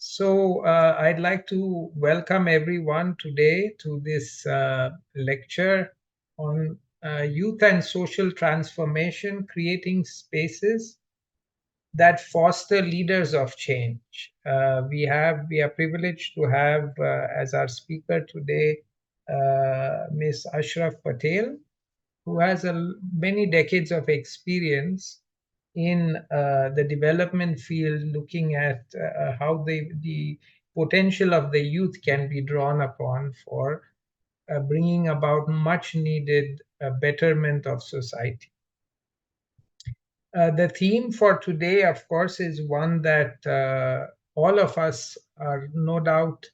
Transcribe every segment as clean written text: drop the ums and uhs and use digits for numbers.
I'd like to welcome everyone today to this lecture on youth and social transformation, creating spaces that foster leaders of change. We are privileged to have as our speaker today Ms. Ashraf Patel, who has many decades of experience in the development field, looking at how the potential of the youth can be drawn upon for bringing about much needed betterment of society. The theme for today, of course, is one that all of us are no doubt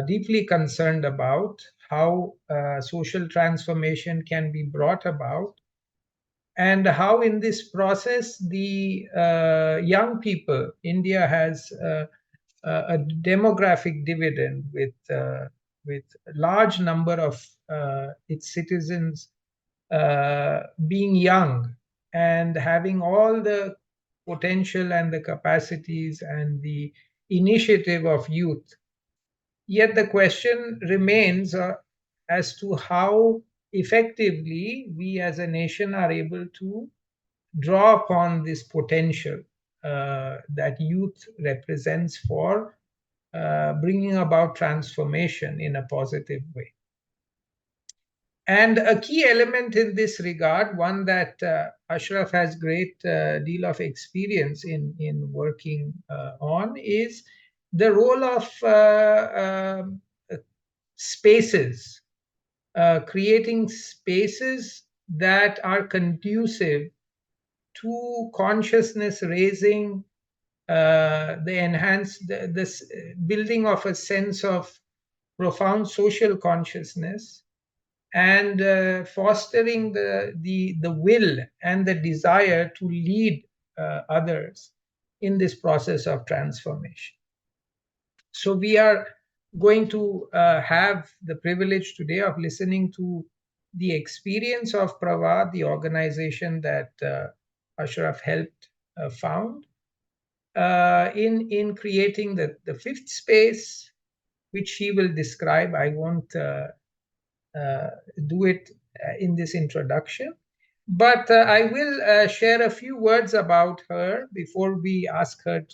deeply concerned about: how social transformation can be brought about, and how in this process the young people, India has a demographic dividend with a large number of its citizens being young and having all the potential and the capacities and the initiative of youth. Yet the question remains as to how effectively we as a nation are able to draw upon this potential that youth represents for bringing about transformation in a positive way. And a key element in this regard, one that Ashraf has great deal of experience in working on, is the role of spaces, creating spaces that are conducive to consciousness raising, this building of a sense of profound social consciousness, and fostering the will and the desire to lead others in this process of transformation. So we are going to have the privilege today of listening to the experience of Pravah, the organization that Ashraf helped found, in creating the fifth space, which he will describe. I won't do it in this introduction, but I will share a few words about her before we ask her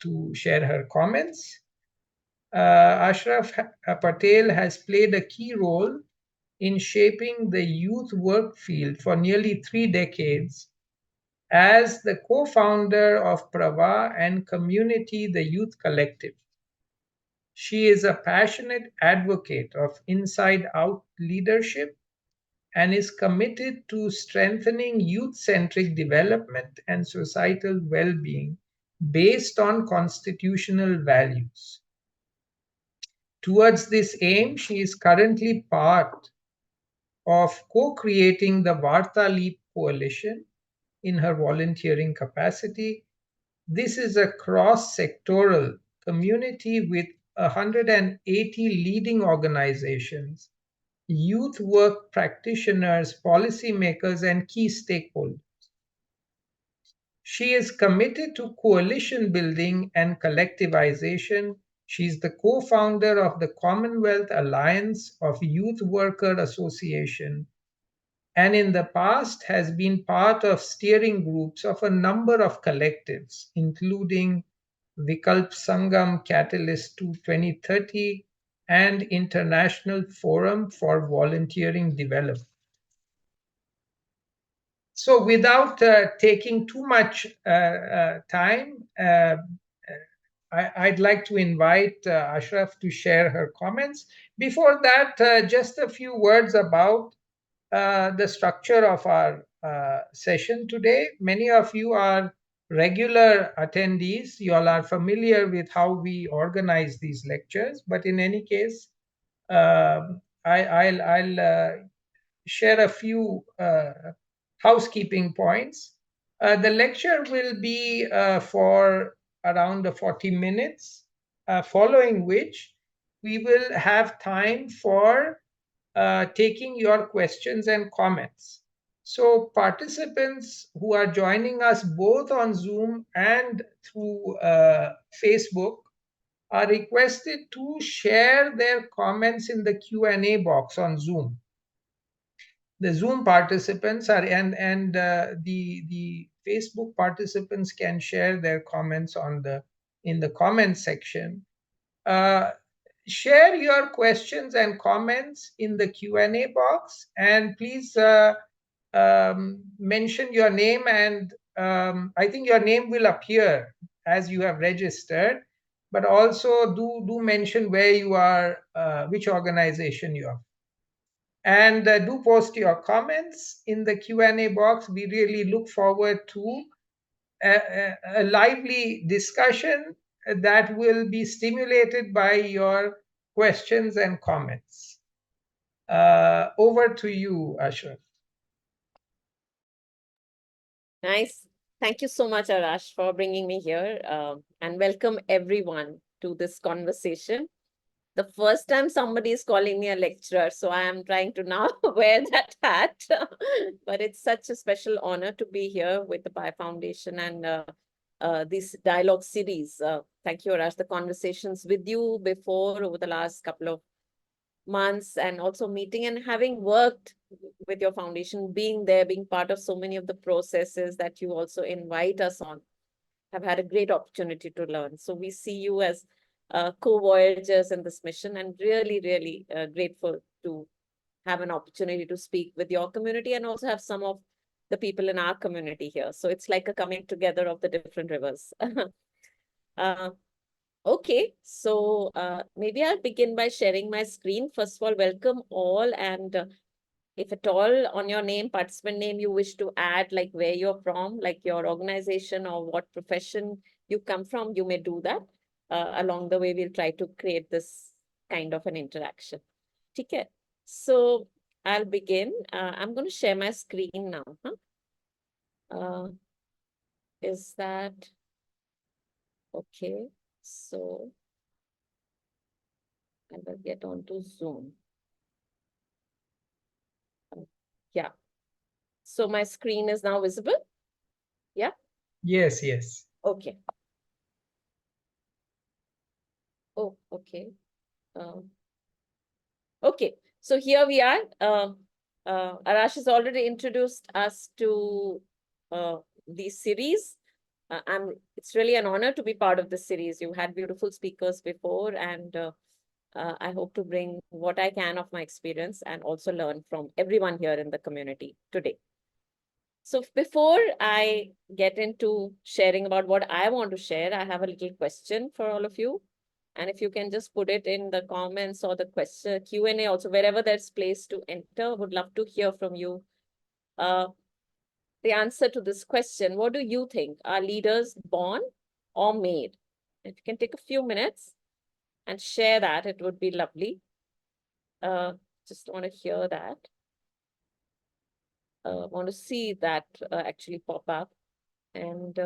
to share her comments. Ashraf Patel has played a key role in shaping the youth work field for nearly 3 decades as the co-founder of Pravah and Community, the Youth Collective. She is a passionate advocate of inside-out leadership and is committed to strengthening youth-centric development and societal well-being based on constitutional values. Towards this aim, she is currently part of co-creating the Varta Leap Coalition in her volunteering capacity. This is a cross-sectoral community with 180 leading organizations, youth work practitioners, policymakers, and key stakeholders. She is committed to coalition building and collectivization. She is the co-founder of the Commonwealth Alliance of Youth Worker Association, and in the past has been part of steering groups of a number of collectives, including Vikalp Sangam Catalyst to 2030 and International Forum for Volunteering Development. So without taking too much time, I'd like to invite Ashraf to share her comments. Before that, just a few words about the structure of our session today. Many of you are regular attendees. You all are familiar with how we organize these lectures. But in any case, I'll share a few housekeeping points. The lecture will be for around 40 minutes, following which we will have time for taking your questions and comments. So participants who are joining us both on Zoom and through Facebook, are requested to share their comments in the Q&A box on Zoom. The Zoom participants are and the Facebook participants can share their comments on the in the comment section. Uh, Share your questions and comments in the Q&A box, and please mention your name, and I think your name will appear as you have registered, but also do mention where you are, which organization you are, and do post your comments in the Q&A box. We really look forward to a lively discussion that will be stimulated by your questions and comments. Over to you, Ashraf. Nice. Thank you so much, Arash, for bringing me here, and welcome everyone to this conversation. The first time somebody is calling me a lecturer, so I am trying to now wear that hat. But it's such a special honor to be here with the Baha'i Foundation and this dialogue series. Thank you, Arash. The conversations with you before over the last couple of months, and also meeting and having worked with your foundation, being there, being part of so many of the processes that you also invite us on, have had a great opportunity to learn. So we see you as co-voyagers in this mission, and really, really grateful to have an opportunity to speak with your community and also have some of the people in our community here. So it's like a coming together of the different rivers. Okay, so maybe I'll begin by sharing my screen. First of all, welcome all. And if at all on your name, participant name, you wish to add like where you're from, like your organization or what profession you come from, you may do that. Along the way, we'll try to create this kind of an interaction. Okay, so I'll begin. I'm going to share my screen now. Is that okay? So I will get on to Zoom. Yeah. So my screen is now visible? Yeah? Yes, yes. Okay. Oh, okay. Okay. So here we are. Arash has already introduced us to the series. It's really an honor to be part of this series. You had beautiful speakers before, and I hope to bring what I can of my experience and also learn from everyone here in the community today. So before I get into sharing about what I want to share, I have a little question for all of you. And if you can just put it in the comments or the question Q&A also, wherever there's place to enter, would love to hear from you. The answer to this question, what do you think? Are leaders born or made? If you can take a few minutes and share that, it would be lovely. Just want to hear that. Want to see that actually pop up. And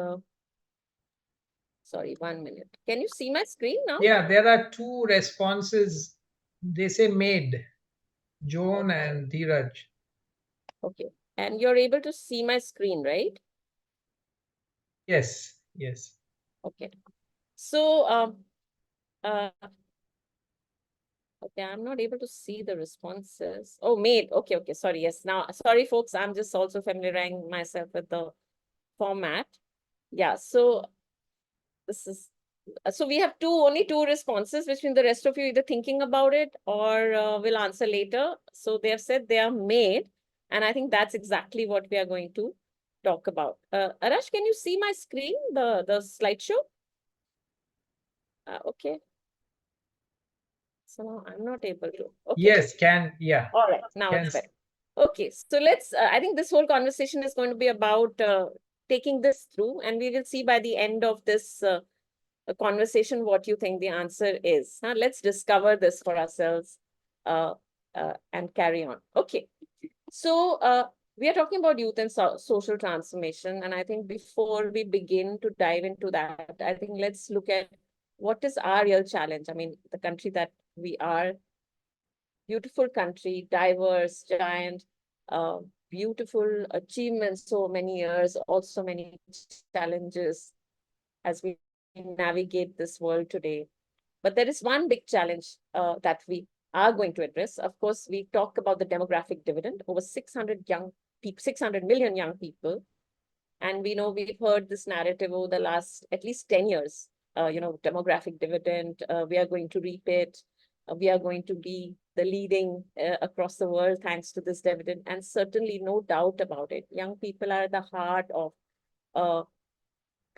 sorry, 1 minute. Can you see my screen now? Yeah, there are two responses. They say made, Joan and Dheeraj. Okay. And you're able to see my screen, right? Yes, yes. Okay. So, okay, I'm not able to see the responses. Oh, made. Okay, okay. Sorry. Yes. Now, sorry, folks. I'm just also familiarizing myself with the format. Yeah. So this is, so we have only two responses, which means the rest of you either thinking about it or will answer later. So they have said they are made. And I think that's exactly what we are going to talk about. Arash, can you see my screen, the slideshow? Okay. So now I'm not able to. Okay. Yes, yeah. All right, now it's better. Okay, so let's, I think this whole conversation is going to be about taking this through, and we will see by the end of this conversation what you think the answer is. Now, let's discover this for ourselves and carry on. Okay, so we are talking about youth and social transformation, and I think before we begin to dive into that, I think let's look at what is our real challenge. I mean, the country that we are, beautiful country, diverse, giant, beautiful achievements, so many years, also many challenges as we navigate this world today. But there is one big challenge that we are going to address. Of course, we talk about the demographic dividend, over 600 million young people. And we know we've heard this narrative over the last at least 10 years, demographic dividend, we are going to reap it. We are going to be the leading across the world thanks to this dividend. And certainly no doubt about it. Young people are at the heart of uh,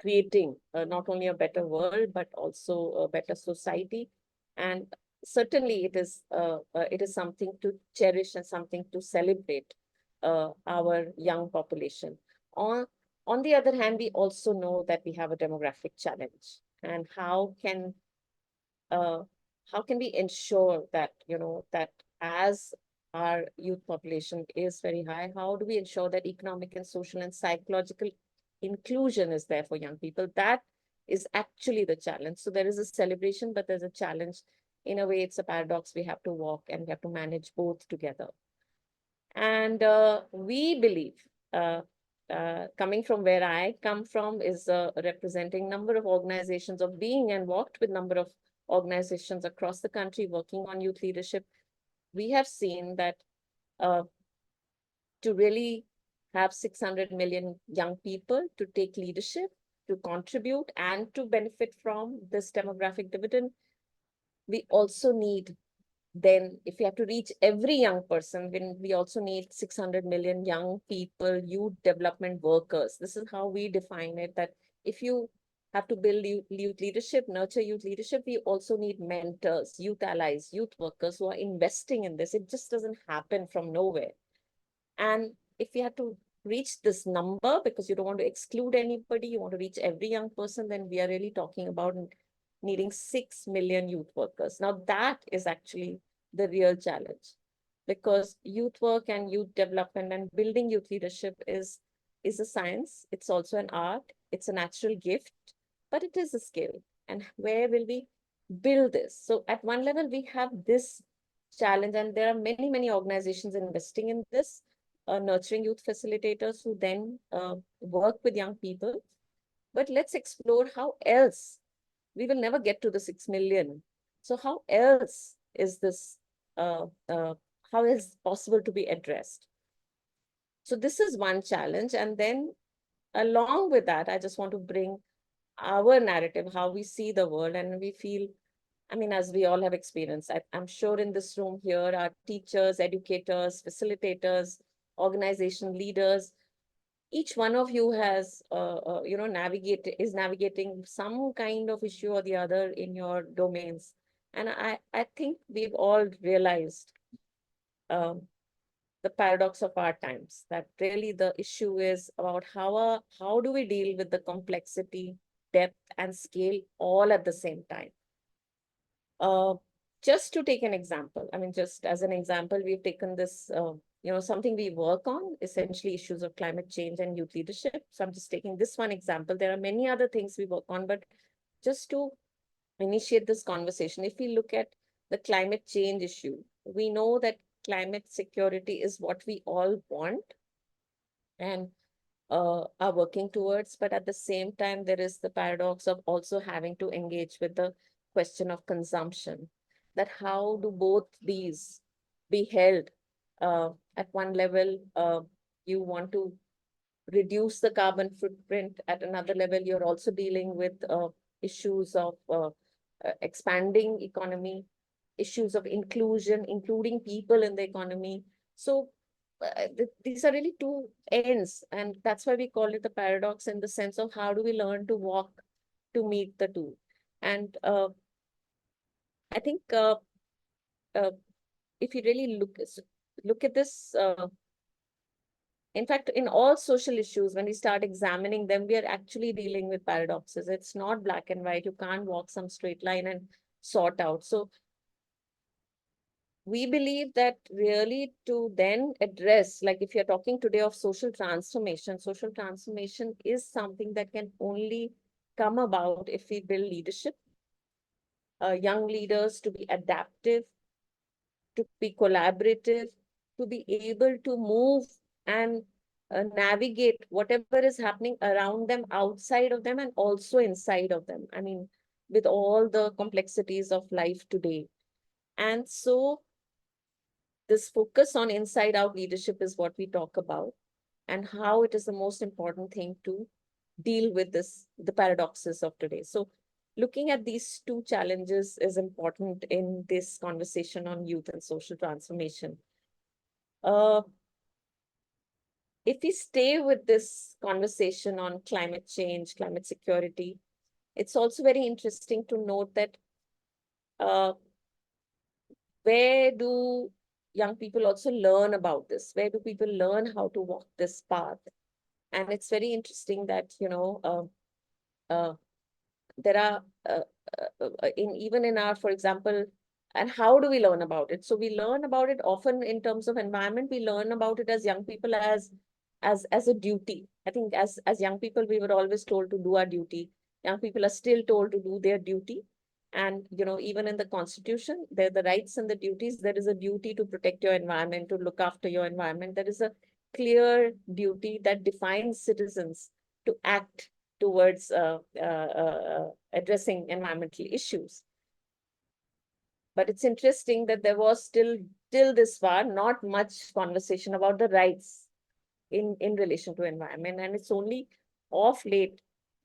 creating not only a better world but also a better society. And certainly it is something to cherish and something to celebrate our young population. On the other hand, we also know that we have a demographic challenge. And uh, how can we ensure that, that as our youth population is very high, how do we ensure that economic and social and psychological inclusion is there for young people? That is actually the challenge. So there is a celebration, but there's a challenge. In a way, it's a paradox. We have to walk and we have to manage both together. And we believe, coming from where I come from, is representing number of organizations of being and worked with number of organizations across the country working on youth leadership. We have seen that uh, to really have 600 million young people to take leadership, to contribute, and to benefit from this demographic dividend, we also need, then if we have to reach every young person, then we also need 600 million young people, youth development workers. This is how we define it, that if you have to build youth leadership, nurture youth leadership, we also need mentors, youth allies, youth workers who are investing in this. It just doesn't happen from nowhere. And if we have to reach this number, because you don't want to exclude anybody, you want to reach every young person, then we are really talking about needing 6 million youth workers. Now, that is actually the real challenge, because youth work and youth development and building youth leadership is a science. It's also an art. It's a natural gift, but it is a skill. And where will we build this? So at one level, we have this challenge, and there are many, many organizations investing in this, nurturing youth facilitators who then work with young people. But let's explore how else we will never get to the 6 million. So how else is this, how is possible to be addressed? So this is one challenge. And then along with that, I just want to bring our narrative, how we see the world, and we feel, I mean, as we all have experienced, I'm sure in this room here are teachers, educators, facilitators, organization leaders. Each one of you has, is navigating some kind of issue or the other in your domains. And I think we've all realized um, the paradox of our times, that really the issue is about how do we deal with the complexity, depth, and scale all at the same time. Uh, just to take an example, I mean, just as an example, we've taken this, something we work on, essentially issues of climate change and youth leadership. So I'm just taking this one example. There are many other things we work on, but just to initiate this conversation, if we look at the climate change issue, we know that climate security is what we all want and are working towards. But at the same time, there is the paradox of also having to engage with the question of consumption, that how do both these be held? At one level, you want to reduce the carbon footprint. At another level, you're also dealing with issues of expanding economy, issues of inclusion, including people in the economy. So these are really two ends, and that's why we call it the paradox, in the sense of how do we learn to walk to meet the two. And I think uh, if you really look at this, in fact, in all social issues, when we start examining them, we are actually dealing with paradoxes. It's not black and white. You can't walk some straight line and sort out. So we believe that really to then address, like if you're talking today of social transformation is something that can only come about if we build leadership, young leaders to be adaptive, to be collaborative, to be able to move and navigate whatever is happening around them, outside of them, and also inside of them. I mean, with all the complexities of life today. And so this focus on inside out leadership is what we talk about, and how it is the most important thing to deal with the paradoxes of today. So looking at these two challenges is important in this conversation on youth and social transformation. Uh, if we stay with this conversation on climate change, climate security, it's also very interesting to note that uh, where do young people also learn about this? Where do people learn how to walk this path? And it's very interesting that, uh, there are in even in our, for example, and how do we learn about it? So we learn about it often in terms of environment. We learn about it as young people as a duty. I think as young people we were always told to do our duty. Young people are still told to do their duty. And even in the constitution, there are the rights and the duties. There is a duty to protect your environment, to look after your environment. There is a clear duty that defines citizens to act towards addressing environmental issues. But it's interesting that there was still till this far not much conversation about the rights in relation to environment. And it's only of late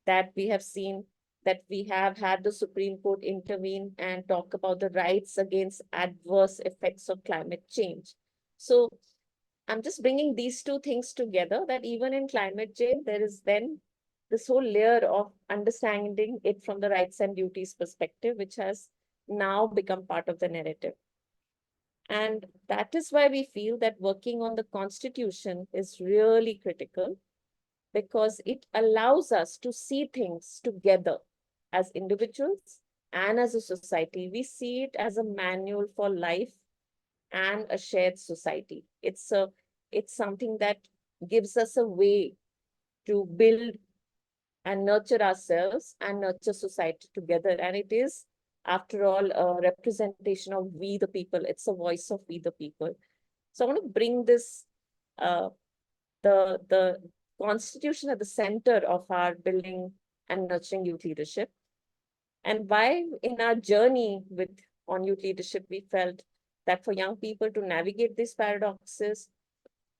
that we have seen that we have had the Supreme Court intervene and talk about the rights against adverse effects of climate change. So I'm just bringing these two things together, that even in climate change, there is then this whole layer of understanding it from the rights and duties perspective, which has now become part of the narrative. And that is why we feel that working on the Constitution is really critical, because it allows us to see things together as individuals and as a society. We see it as a manual for life and a shared society. It's something that gives us a way to build and nurture ourselves and nurture society together. And it is, after all, a representation of we the people. It's a voice of we the people. So I want to bring this uh, the constitution at the center of our building and nurturing youth leadership. And why in our journey with on youth leadership, we felt that for young people to navigate these paradoxes,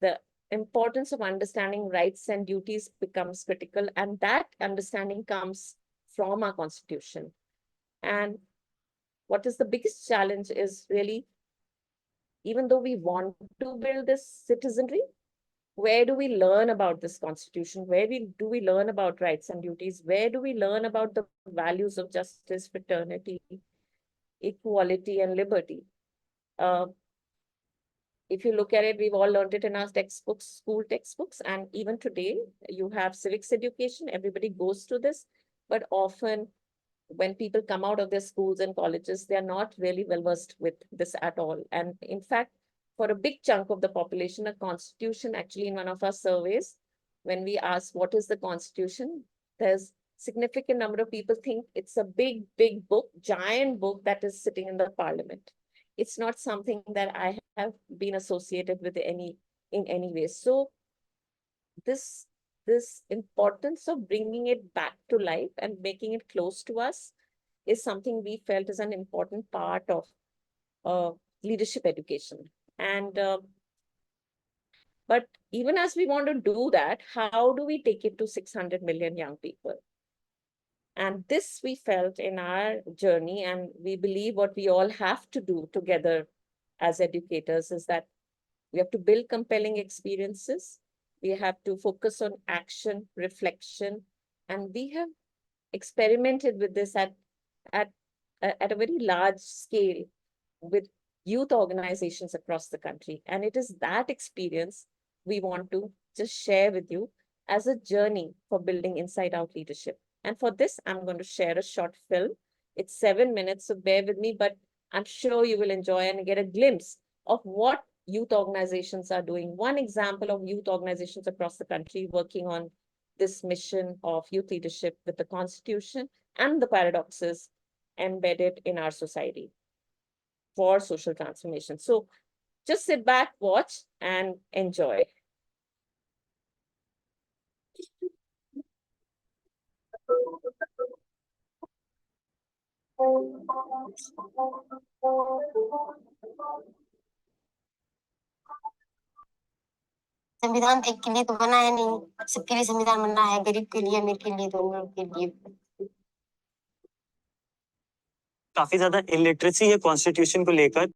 the importance of understanding rights and duties becomes critical. And that understanding comes from our constitution. And what is the biggest challenge is really, even though we want to build this citizenry, where do we learn about this constitution? Do we learn about rights and duties? Where do we learn about the values of justice, fraternity, equality, and liberty? Uh, if you look at it, we've all learned it in our textbooks, school textbooks, and even today, you have civics education. Everybody goes to this, but often when people come out of their schools and colleges, they are not really well versed with this at all. And in fact, for a big chunk of the population, a constitution, actually in one of our surveys, when we ask what is the constitution, there's significant number of people think it's a big book, giant book that is sitting in the parliament. It's not something that I have been associated with in any way. So this this importance of bringing it back to life and making it close to us is something we felt is an important part of uh, leadership education. And but even as we want to do that, how do we take it to 600 million young people? And this we felt in our journey, and we believe what we all have to do together as educators is that we have to build compelling experiences. We have to focus on action, reflection, and we have experimented with this at, at a very large scale with youth organizations across the country. And it is that experience we want to just share with you as a journey for building inside out leadership. And for this, I'm going to share a short film. It's 7 minutes, so bear with me, but I'm sure you will enjoy and get a glimpse of what youth organizations are doing. One example of youth organizations across the country working on this mission of youth leadership with the Constitution and the paradoxes embedded in our society for social transformation. So just sit back, watch, and enjoy. संविधान एक के लिए तो बना है नहीं, सबके लिए संविधान बनना है, गरीब के लिए, अमीर के लिए, दोनों के लिए। काफी ज्यादा इलिटरेसी है कॉन्स्टिट्यूशन को लेकर।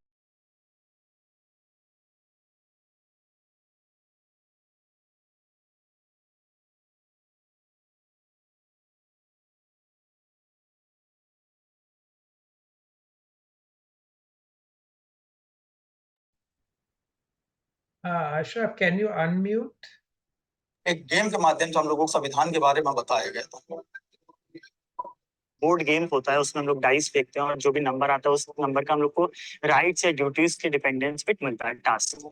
Ashraf, can you unmute? एक गेम के माध्यम से हम लोगों को संविधान के बारे में बताया गया था। बोर्ड गेम होता है, उसमें हम लोग डाइस फेंकते हैं और जो भी नंबर आता है उस नंबर का हम लोग को राइट्स या ड्यूटीज के डिपेंडेंस पे मिलता है टास्क।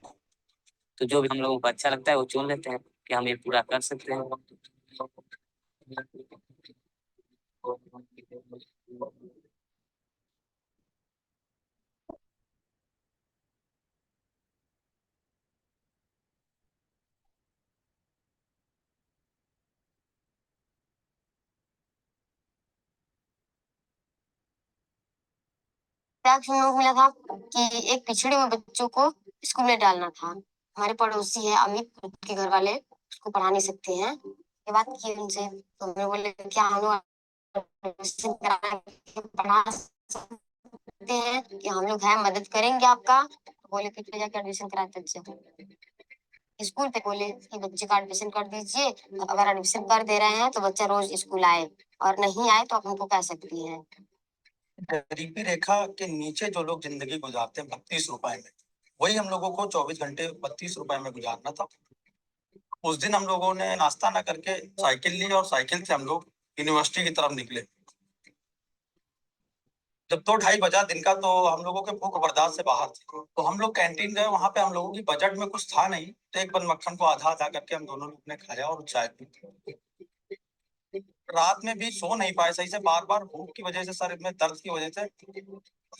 तो जो भी हम लोगों को अच्छा लगता है वो चुन लेते हैं कि हम ये पूरा कर सकते हैं। सुनने को मिला था कि एक पिछड़े हुए बच्चों को स्कूल में डालना था। हमारे पड़ोसी है अमित, के घर वाले उसको पढ़ा नहीं सकते हैं। ये बात की उनसे तो मैं बोले क्या हम लोग एडमिशन करा के पढ़ा सकते हैं, कि हम लोग है मदद करेंगे आपका। तो बोले कि फिर जाके एडमिशन कराते बच्चे स्कूल पे। बोले कि बच्चे का एडमिशन कर दीजिए, अगर एडमिशन कर दे रहे हैं तो बच्चा रोज स्कूल आए, और नहीं आए तो आप हमको कह सकती हैं। गरीबी रेखा के नीचे जो लोग जिंदगी गुजारते हैं 32 रुपए में, वही हम लोगों को 24 घंटे 32 रुपए में गुजारना था। उस दिन हम लोगों ने नाश्ता ना करके साइकिल ली और साइकिल से हम लोग यूनिवर्सिटी की तरफ निकले। जब 2-2:30 बजा दिन का, तो हम लोगों के भूख बर्दाश्त से बाहर थी। तो हम लोग कैंटीन गए, वहां पे हम लोगों की बजट में कुछ था नहीं, तो एक बन मक्खन को आधा आधा करके हम दोनों लोग ने खाया और चाय पी। रात में भी सो नहीं पाए सही से, बार बार भूख की वजह से, सर में दर्द की वजह से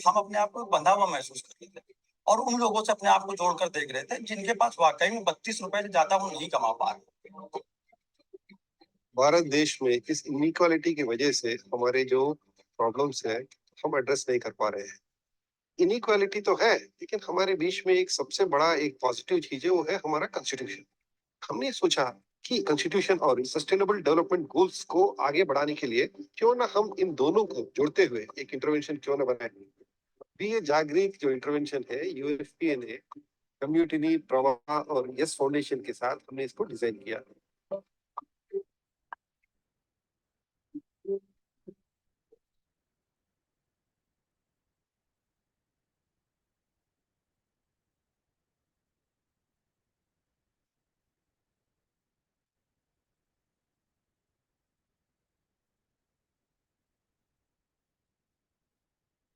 हम अपने आप को बंधा हुआ महसूस कर रहे थे, और उन लोगों से अपने आप को जोड़कर देख रहे थे जिनके पास वाकई में 32 रुपए से ज्यादा वो नहीं कमा पा रहे। भारत देश में इस इनइक्वालिटी की वजह से हमारे जो प्रॉब्लम्स है हम एड्रेस नहीं कर पा रहे हैं। इनइक्वालिटी तो है, लेकिन हमारे बीच में एक सबसे बड़ा एक पॉजिटिव चीज है, वो है हमारा कॉन्स्टिट्यूशन। हमने सोचा कि कॉन्स्टिट्यूशन और सस्टेनेबल डेवलपमेंट गोल्स को आगे बढ़ाने के लिए क्यों ना हम इन दोनों को जोड़ते हुए एक इंटरवेंशन क्यों ना बनाए। भी ये जागृत जो इंटरवेंशन है यूएफपीए ने कम्युनिटी प्रवाह और यस फाउंडेशन के साथ हमने इसको डिजाइन किया।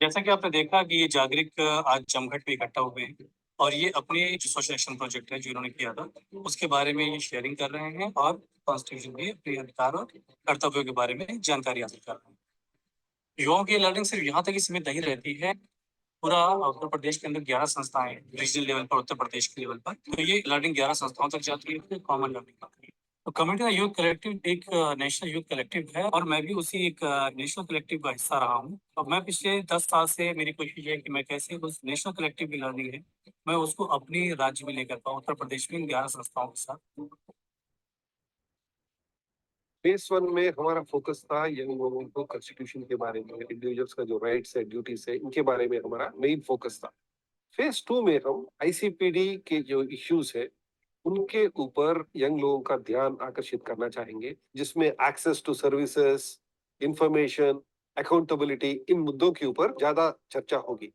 जैसा कि आपने देखा कि ये जागरिक आज जमघट पे इकट्ठा हुए हैं और ये अपने जो सोशल एक्शन प्रोजेक्ट है जो इन्होंने किया था उसके बारे में ये शेयरिंग कर रहे हैं और कॉन्स्टिट्यूशन के अपने अधिकार और कर्तव्यों के बारे में जानकारी हासिल कर रहे हैं। युवाओं की लर्निंग सिर्फ यहाँ तक ही सीमित नहीं रहती है, पूरा उत्तर प्रदेश के अंदर 11 संस्थाएं रीजनल लेवल पर, उत्तर प्रदेश के लेवल पर, तो ये लर्निंग 11 संस्थाओं तक जाती है, कॉमन लर्निंग होती है। तो कम्युनिटी यूथ कलेक्टिव एक नेशनल यूथ कलेक्टिव है और मैं भी उसी एक नेशनल कलेक्टिव का हिस्सा रहा हूँ। अब मैं पिछले 10 साल से मेरी कोशिश है कि मैं कैसे उस नेशनल कलेक्टिव की लर्निंग है मैं उसको अपनी राज्य में लेकर पाऊँ, उत्तर प्रदेश में 11 संस्थाओं के साथ। फेज 1 में हमारा फोकस था यंग लोगों को कॉन्स्टिट्यूशन के बारे में, इंडिविजुअल्स का जो राइट्स है, ड्यूटीज है, इनके बारे में हमारा मेन फोकस था। फेज 2 में हम आईसीपीडी के जो इश्यूज है उनके ऊपर यंग लोगों का ध्यान आकर्षित करना चाहेंगे, जिसमें access to services, information, accountability, इन मुद्दों के ऊपर ज्यादा चर्चा होगी।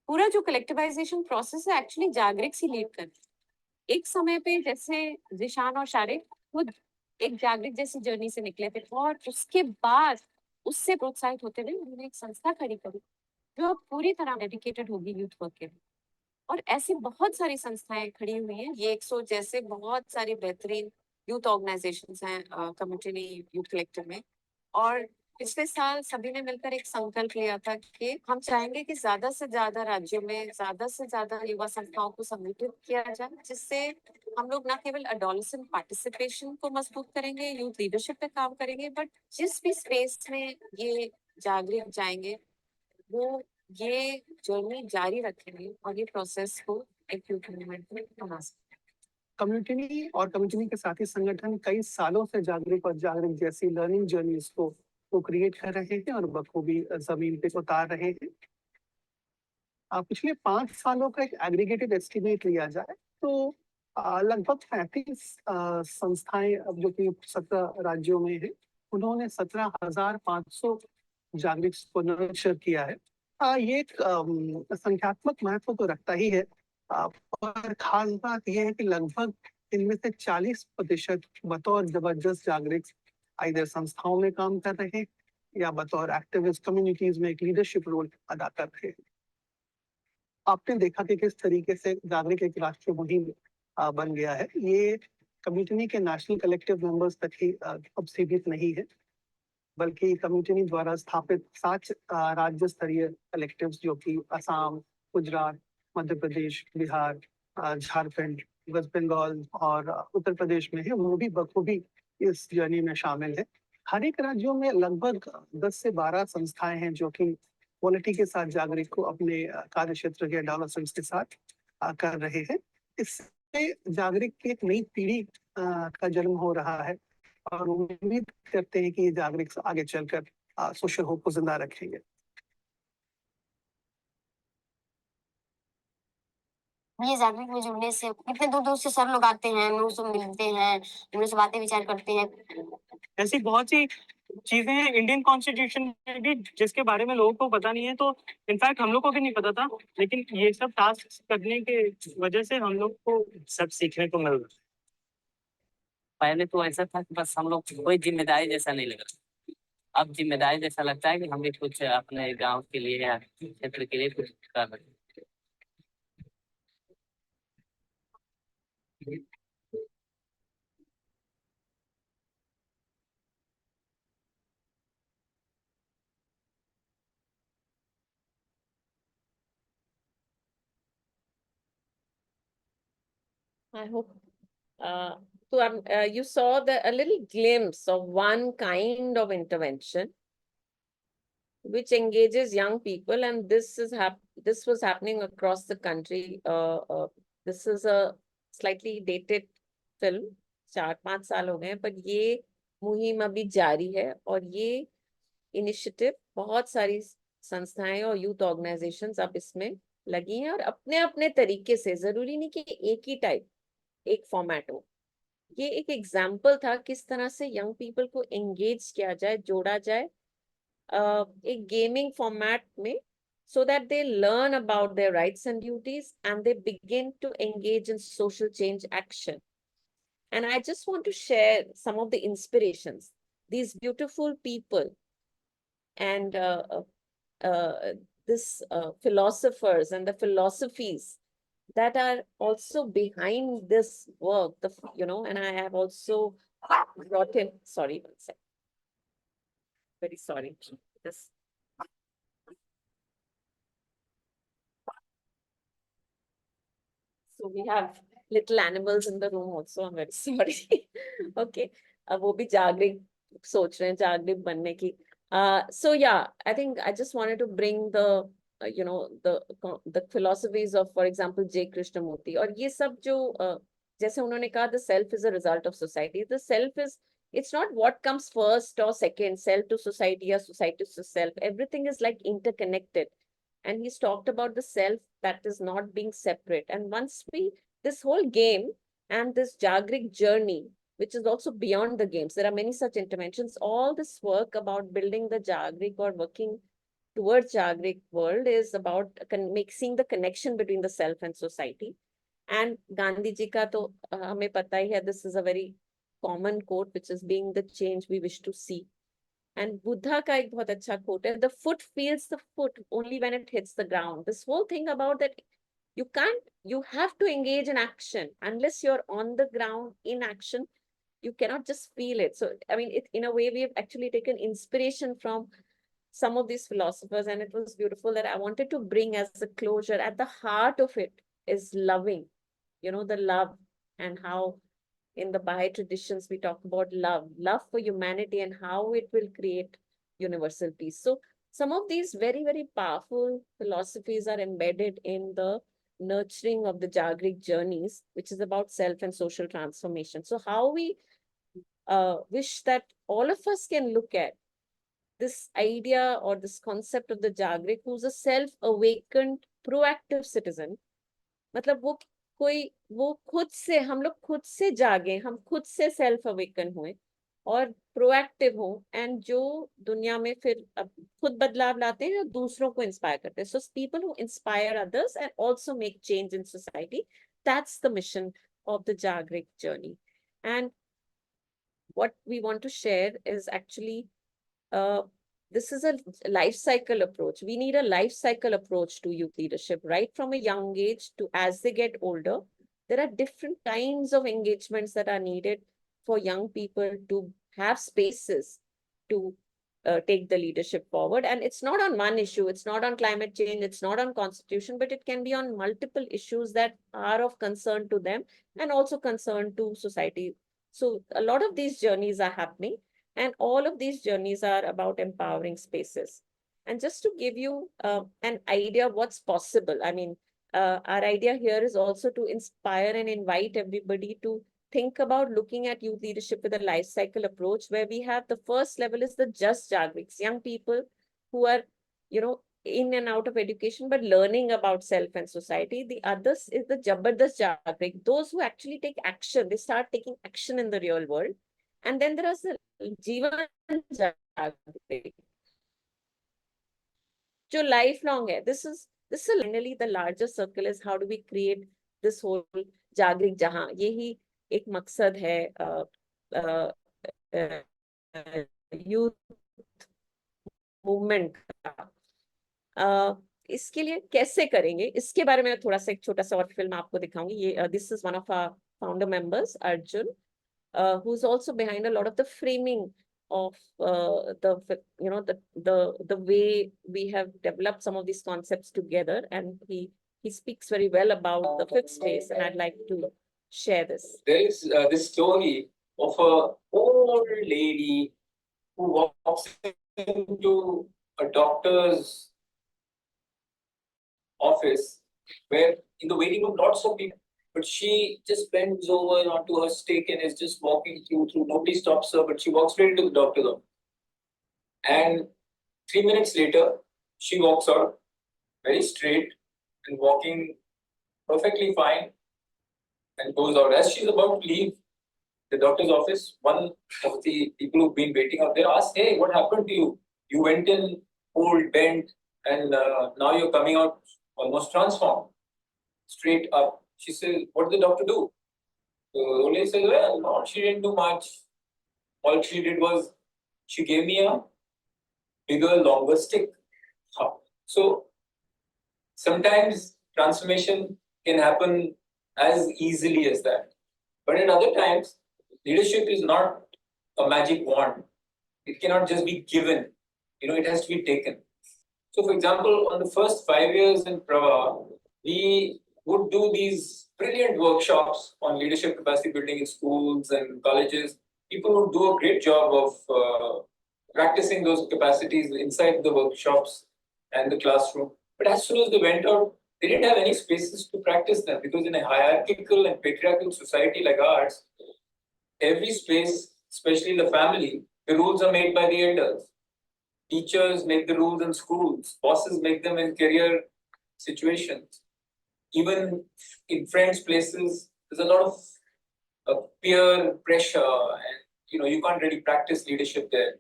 पूरा जो कलेक्टिवाइजेशन प्रोसेस है एक्चुअली जागरिक से लीड करती है। एक समय पे जैसे जिशान और शारिक खुद एक जागरिक जैसी जर्नी से निकले थे और उसके बाद उससे प्रोत्साहित होते हुए उन्होंने एक संस्था खड़ी करी जो अब पूरी तरह डेडिकेटेड होगी यूथ वर्क के लिए। और ऐसी बहुत सारी संस्थाएं खड़ी हुई हैं, ये 100 जैसे बहुत सारी बेहतरीन यूथ ऑर्गेनाइजेशंस हैं कम्युनिटी यूथ कलेक्टिव में। और पिछले साल सभी ने मिलकर एक संकल्प लिया था कि हम चाहेंगे कि ज्यादा से ज्यादा राज्यों में ज्यादा से ज्यादा युवा संस्थाओं को संगठित किया जाए, जिससे हम लोग न केवल एडोलेसेंट पार्टिसिपेशन को मजबूत करेंगे, यूथ लीडरशिप पे काम करेंगे, बट जिस भी स्पेस में ये जागरूक जाएंगे वो ये जर्नी जारी रखेंगे और ये प्रोसेस को एक यूथ मूवमेंट में बना सकते हैं। कम्युनिटी और कम्युनिटी के साथ ही संगठन कई सालों से जागरूक और जागरूक जैसी लर्निंग जर्नीज को क्रिएट कर रहे हैं और बखूबी जमीन पे उतार रहे हैं। पिछले 5 सालों का एक एग्रीगेटेड एस्टिमेट लिया जाए तो लगभग 35 संस्थाएं अब जो कि 17 राज्यों में है, उन्होंने 17,500 जागरूक को नर्चर किया है। ये एक संख्यात्मक महत्व तो रखता ही है, और खास बात यह है कि लगभग इनमें से 40% बतौर जबरदस्त जागरूक इधर संस्थाओं में काम कर रहे हैं या बतौर एक्टिविस्ट कम्युनिटीज में एक लीडरशिप रोल अदा कर रहे हैं। आपने देखा कि किस तरीके से जागरूक एक राष्ट्रीय मुहिम बन गया है। ये कम्युनिटी के नेशनल कलेक्टिव मेंबर्स तक ही अब सीमित नहीं है, बल्कि कम्युनिटी द्वारा स्थापित 7 राज्य स्तरीय कलेक्टिव्स जो कि असम, गुजरात, मध्य प्रदेश, बिहार, झारखंड, वेस्ट बंगाल और उत्तर प्रदेश में है, वो भी बखूबी इस जर्नी में शामिल है। हर एक राज्यों में लगभग 10 से 12 संस्थाएं हैं जो कि पॉलिटी के साथ जागरूक को अपने कार्य क्षेत्र के डेवलपमेंट के साथ कर रहे हैं। इससे जागरूक की एक नई पीढ़ी का जन्म हो रहा है और उम्मीद करते हैं कि ये जागरूक आगे चलकर सोशल होप को जिंदा रखेंगे। ये जागरूक में जुड़ने से कितने दूर दूर से सर लोग आते हैं, हम लोग सब मिलते हैं, हम लोग से बातें विचार करते हैं। ऐसी बहुत सी चीजें हैं इंडियन कॉन्स्टिट्यूशन में भी जिसके बारे में लोगों को पता नहीं है, तो इनफैक्ट हम लोग को भी नहीं पता था, लेकिन ये सब टास्क करने के वजह से हम लोग को सब सीखने को मिल रहा है। पहले तो ऐसा था कि बस हम लोग कोई जिम्मेदारी जैसा नहीं लग रहा, अब जिम्मेदारी जैसा लगता है कि हम भी कुछ अपने गांव के लिए या क्षेत्र के लिए कुछ कर रहे हैं। I hope so. You saw a little glimpse of one kind of intervention which engages young people, and this was happening across the country. This is a slightly dated film, 4-5 साल हो गए हैं, पर ये मुहिम अभी जारी है और ये इनिशिएटिव बहुत सारी संस्थाएं और यूथ ऑर्गेनाइजेशंस अब इसमें लगी हैं और अपने अपने तरीके से, जरूरी नहीं कि एक ही टाइप एक फॉर्मेट हो। ये एक एग्जाम्पल था किस तरह से यंग पीपल को एंगेज किया जाए, जोड़ा जाए एक गेमिंग फॉर्मेट में, so that they learn about their rights and duties and they begin to engage in social change action. And I just want to share some of the inspirations, these beautiful people and this philosophers and the philosophies that are also behind this work, and I have also brought in, sorry, one second. Very sorry. This. So we have little animals in the room also. I'm very sorry. Okay. अब वो भी जागरूक सोच रहे हैं, जागरूक बनने की. So yeah, I think I just wanted to bring the philosophies of, for example, J. Krishnamurti. और ये सब जो जैसे उन्होंने कहा, the self is a result of society. The self is, it's not what comes first or second, self to society or society to self. Everything is like interconnected. And he's talked about the self that is not being separate. And once this whole game and this Jagrik journey, which is also beyond the games, there are many such interventions. All this work about building the Jagrik or working towards Jagrik world is about seeing the connection between the self and society. And Gandhi ji ka to hame pata hi hai, this is a very common quote, which is being the change we wish to see. And Buddha ka ek bahut acha quote hai, the foot feels the foot only when it hits the ground. This whole thing about that, you have to engage in action. Unless you're on the ground in action, you cannot just feel it. So, I mean, in a way, we have actually taken inspiration from some of these philosophers, and it was beautiful that I wanted to bring as a closure. At the heart of it is loving, the love, and how in the Baha'i traditions, we talk about love for humanity and how it will create universal peace. So some of these very, very powerful philosophies are embedded in the nurturing of the Jagrik journeys, which is about self and social transformation. So how we wish that all of us can look at this idea or this concept of the Jagrik, who's a self-awakened, proactive citizen. मतलब वो खुद से, हम लोग खुद से जागे, हम खुद से सेल्फ अवेकन हुए और प्रोएक्टिव हो, एंड जो दुनिया में फिर अब खुद बदलाव लाते हैं और दूसरों को इंस्पायर करते हैं. So people who inspire others and also make change in society, that's the mission of the Jagrik journey. And what we want to share is actually this is a life cycle approach. We need a life cycle approach to youth leadership, right from a young age to as they get older. There are different kinds of engagements that are needed for young people to have spaces to take the leadership forward. And it's not on one issue, it's not on climate change, it's not on constitution, but it can be on multiple issues that are of concern to them and also concern to society. So a lot of these journeys are happening. And all of these journeys are about empowering spaces. And just to give you an idea of what's possible, I mean, our idea here is also to inspire and invite everybody to think about looking at youth leadership with a life cycle approach, where we have the first level is the just Jagriks, young people who are, in and out of education, but learning about self and society. The others is the Jabardast Jagrik, those who actually take action, they start taking action in the real world. And then there is the Jivan Jagrik, जो lifelong है. This is finally the larger circle is how do we create this whole Jagrik जहाँ यही एक मकसद है youth movement का. इसके लिए कैसे करेंगे, इसके बारे में थोड़ा सा एक छोटा सा और फिल्म आपको दिखाऊंगी. ये this is one of our founder members, Arjun, who's also behind a lot of the framing of the way we have developed some of these concepts together, and he speaks very well about the fifth space, and I'd like to share this. There is this story of a old lady who walks into a doctor's office, where in the waiting room lots of people, but she just bends over onto her stick and is just walking through. Nobody stops her, but she walks straight into the doctor's office. And 3 minutes later, she walks out very straight and walking perfectly fine and goes out. As she's about to leave the doctor's office, one of the people who've been waiting out there asks, "Hey, what happened to you? You went in old, bent, and now you're coming out almost transformed, straight up." She says, "What did the doctor do?" So the lady says, "Well, no, she didn't do much. All she did was she gave me a bigger, longer stick." So sometimes transformation can happen as easily as that. But at other times, leadership is not a magic wand. It cannot just be given. It has to be taken. So for example, on the first 5 years in Pravah, we would do these brilliant workshops on leadership capacity building in schools and colleges. People would do a great job of practicing those capacities inside the workshops and the classroom. But as soon as they went out, they didn't have any spaces to practice them, because in a hierarchical and patriarchal society like ours, every space, especially in the family, the rules are made by the elders. Teachers make the rules in schools. Bosses make them in career situations. Even in friends' places, there's a lot of peer pressure, and you can't really practice leadership there.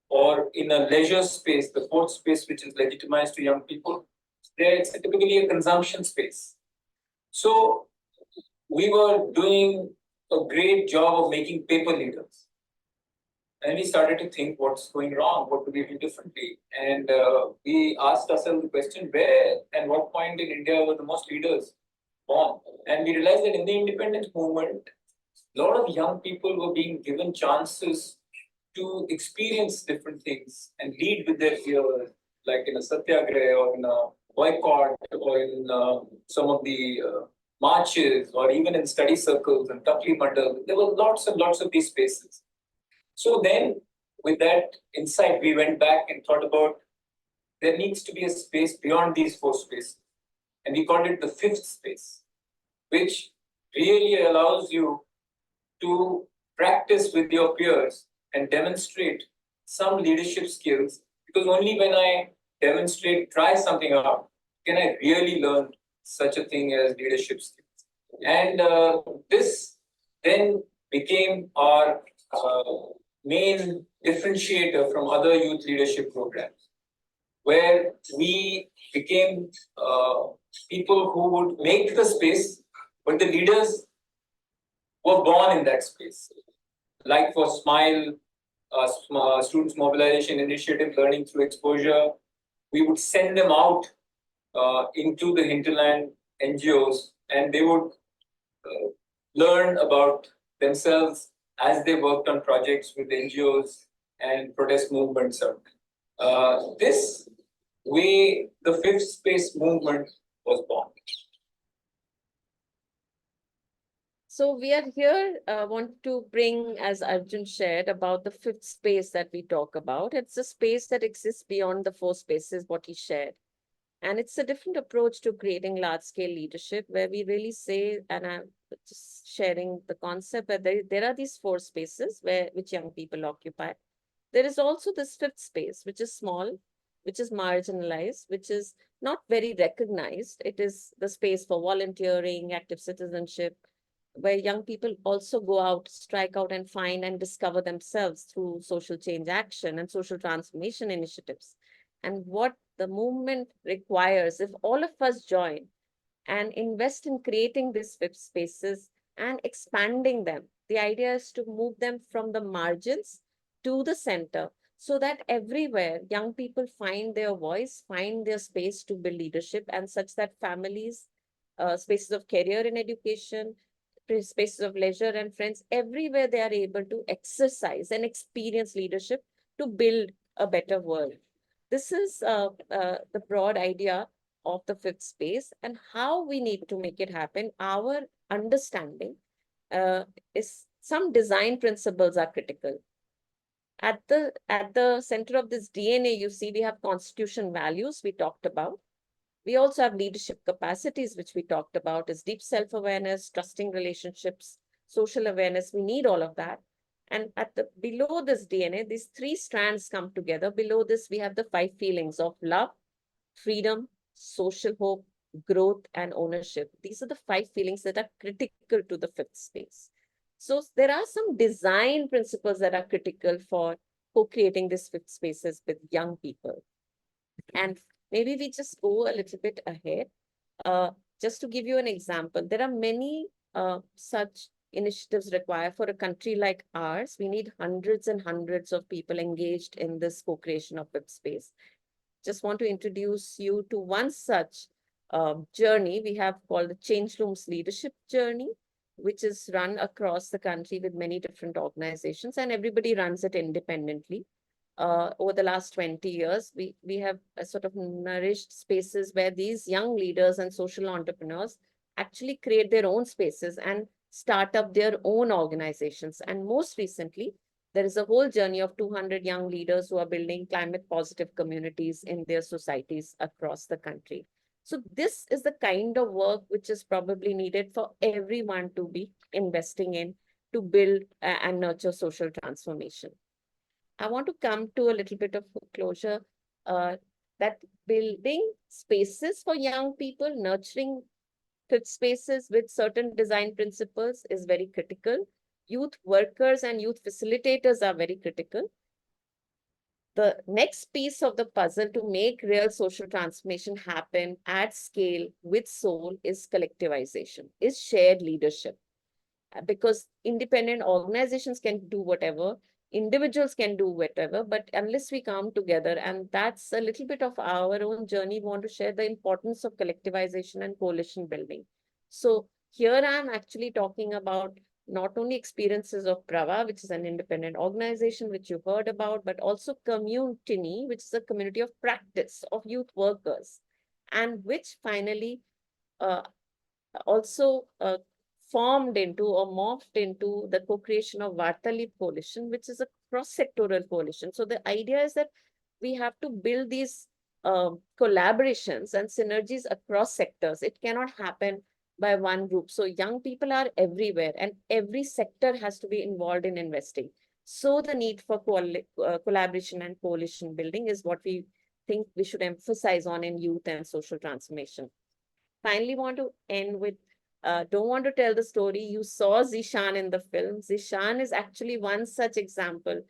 Or in a leisure space, the fourth space, which is legitimized to young people, there it's typically a consumption space. So we were doing a great job of making paper leaders. And we started to think, what's going wrong? What do we do differently? And we asked ourselves the question, where and what point in India were the most leaders born? And we realized that in the independence movement, a lot of young people were being given chances to experience different things and lead with their fears, like in a satyagraha or in a boycott or in some of the marches, or even in study circles and Takli Mandal. There were lots and lots of these spaces. So then with that insight, we went back and thought about there needs to be a space beyond these four spaces. And we called it the fifth space, which really allows you to practice with your peers and demonstrate some leadership skills. Because only when I demonstrate, try something out, can I really learn such a thing as leadership skills. And this then became our main differentiator from other youth leadership programs, where we became people who would make the space, but the leaders were born in that space. Like for SMILE, Students Mobilization Initiative, Learning Through Exposure, we would send them out into the hinterland NGOs, and they would learn about themselves as they worked on projects with NGOs and protest movements. This way, the fifth space movement was born. So we are here, want to bring, as Arjun shared, about the fifth space that we talk about. It's a space that exists beyond the four spaces, what he shared. And it's a different approach to creating large-scale leadership, where we really say, and I'm just sharing the concept, that there are these four spaces which young people occupy. There is also this fifth space, which is small, which is marginalized, which is not very recognized. It is the space for volunteering, active citizenship, where young people also go out, strike out, and find and discover themselves through social change action and social transformation initiatives. And what the movement requires, if all of us join and invest in creating these fifth spaces and expanding them, the idea is to move them from the margins to the center, so that everywhere young people find their voice, find their space to build leadership, and such that families, spaces of career in education, spaces of leisure and friends, everywhere they are able to exercise and experience leadership to build a better world. This is the broad idea of the fifth space, and how we need to make it happen. Our understanding is some design principles are critical. At the center of this DNA, you see, we have constitution values we talked about. We also have leadership capacities, which we talked about, is deep self-awareness, trusting relationships, social awareness. We need all of that. And below this DNA, these three strands come together. Below this, we have the five feelings of love, freedom, social hope, growth, and ownership. These are the five feelings that are critical to the fifth space. So there are some design principles that are critical for co-creating these fifth spaces with young people. And maybe we just go a little bit ahead. Just to give you an example, there are many such initiatives required for a country like ours. We need hundreds and hundreds of people engaged in this co-creation of web space. Just want to introduce you to one such journey we have called the Change Rooms Leadership Journey, which is run across the country with many different organizations, and everybody runs it independently. Over the last 20 years, we have sort of nourished spaces where these young leaders and social entrepreneurs actually create their own spaces and start up their own organizations. And most recently, there is a whole journey of 200 young leaders who are building climate positive communities in their societies across the country. So this is the kind of work which is probably needed for everyone to be investing in to build and nurture social transformation. I want to come to a little bit of closure, that building spaces for young people, nurturing fifth spaces with certain design principles is very critical. Youth workers and youth facilitators are very critical. The next piece of the puzzle to make real social transformation happen at scale with soul is collectivization, is shared leadership. Because independent organizations can do whatever, individuals can do whatever, but unless we come together, and that's a little bit of our own journey, we want to share the importance of collectivization and coalition building. So here I'm actually talking about not only experiences of Pravah, which is an independent organization, which you heard about, but also Community, which is a community of practice of youth workers, and which finally also formed into or morphed into the co-creation of Vartali Coalition, which is a cross-sectoral coalition. So the idea is that we have to build these collaborations and synergies across sectors. It cannot happen by one group. So young people are everywhere and every sector has to be involved in investing. So the need for collaboration and coalition building is what we think we should emphasize on in youth and social transformation. Finally, want to end with, don't want to tell the story. You saw Zishan in the film. Zishan is actually one such example.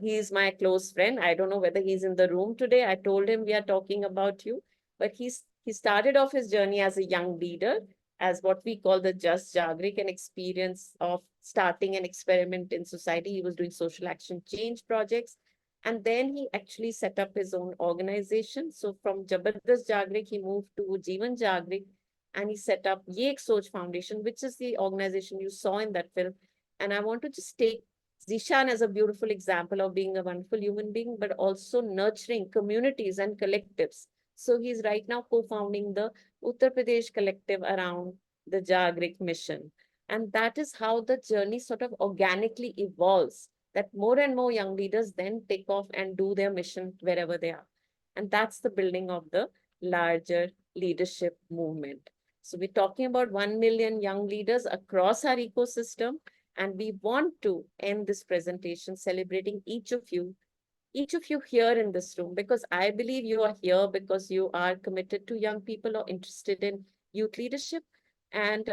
He is my close friend. I don't know whether he's in the room today. I told him we are talking about you, but he started off his journey as a young leader, as what we call the Just Jagrik, an experience of starting an experiment in society. He was doing social action change projects. And then he actually set up his own organization. So from Jabardast Jagrik, he moved to Jeevan Jagrik, and he set up Ye Ek Soch Foundation, which is the organization you saw in that film. And I want to just take Zishan as a beautiful example of being a wonderful human being, but also nurturing communities and collectives. So he's right now co-founding the Uttar Pradesh collective around the Jagrik mission. And that is how the journey sort of organically evolves, that more and more young leaders then take off and do their mission wherever they are. And that's the building of the larger leadership movement. So we're talking about 1 million young leaders across our ecosystem. And we want to end this presentation celebrating each of you here in this room, because I believe you are here because you are committed to young people or interested in youth leadership. And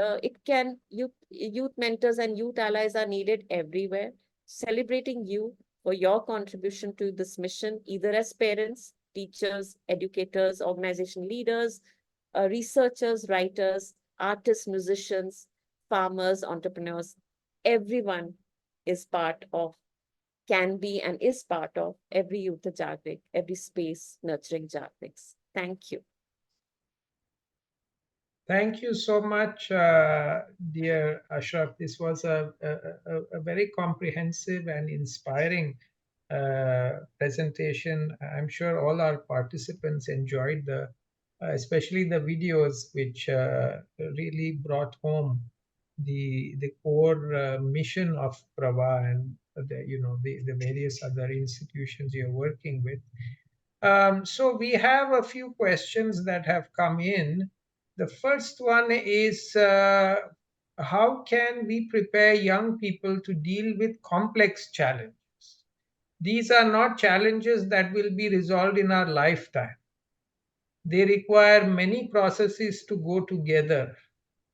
youth mentors and youth allies are needed everywhere, celebrating you for your contribution to this mission, either as parents, teachers, educators, organization leaders, researchers, writers, artists, musicians, farmers, entrepreneurs. Everyone is part of, can be and is part of every youth Jagrik, every space nurturing Jagriks. Thank you. Thank you so much, dear Ashraf. This was a very comprehensive and inspiring presentation. I'm sure all our participants enjoyed especially the videos, which really brought home the core mission of Pravah and the various other institutions you're working with. So we have a few questions that have come in. The first one is, how can we prepare young people to deal with complex challenges? These are not challenges that will be resolved in our lifetime. They require many processes to go together.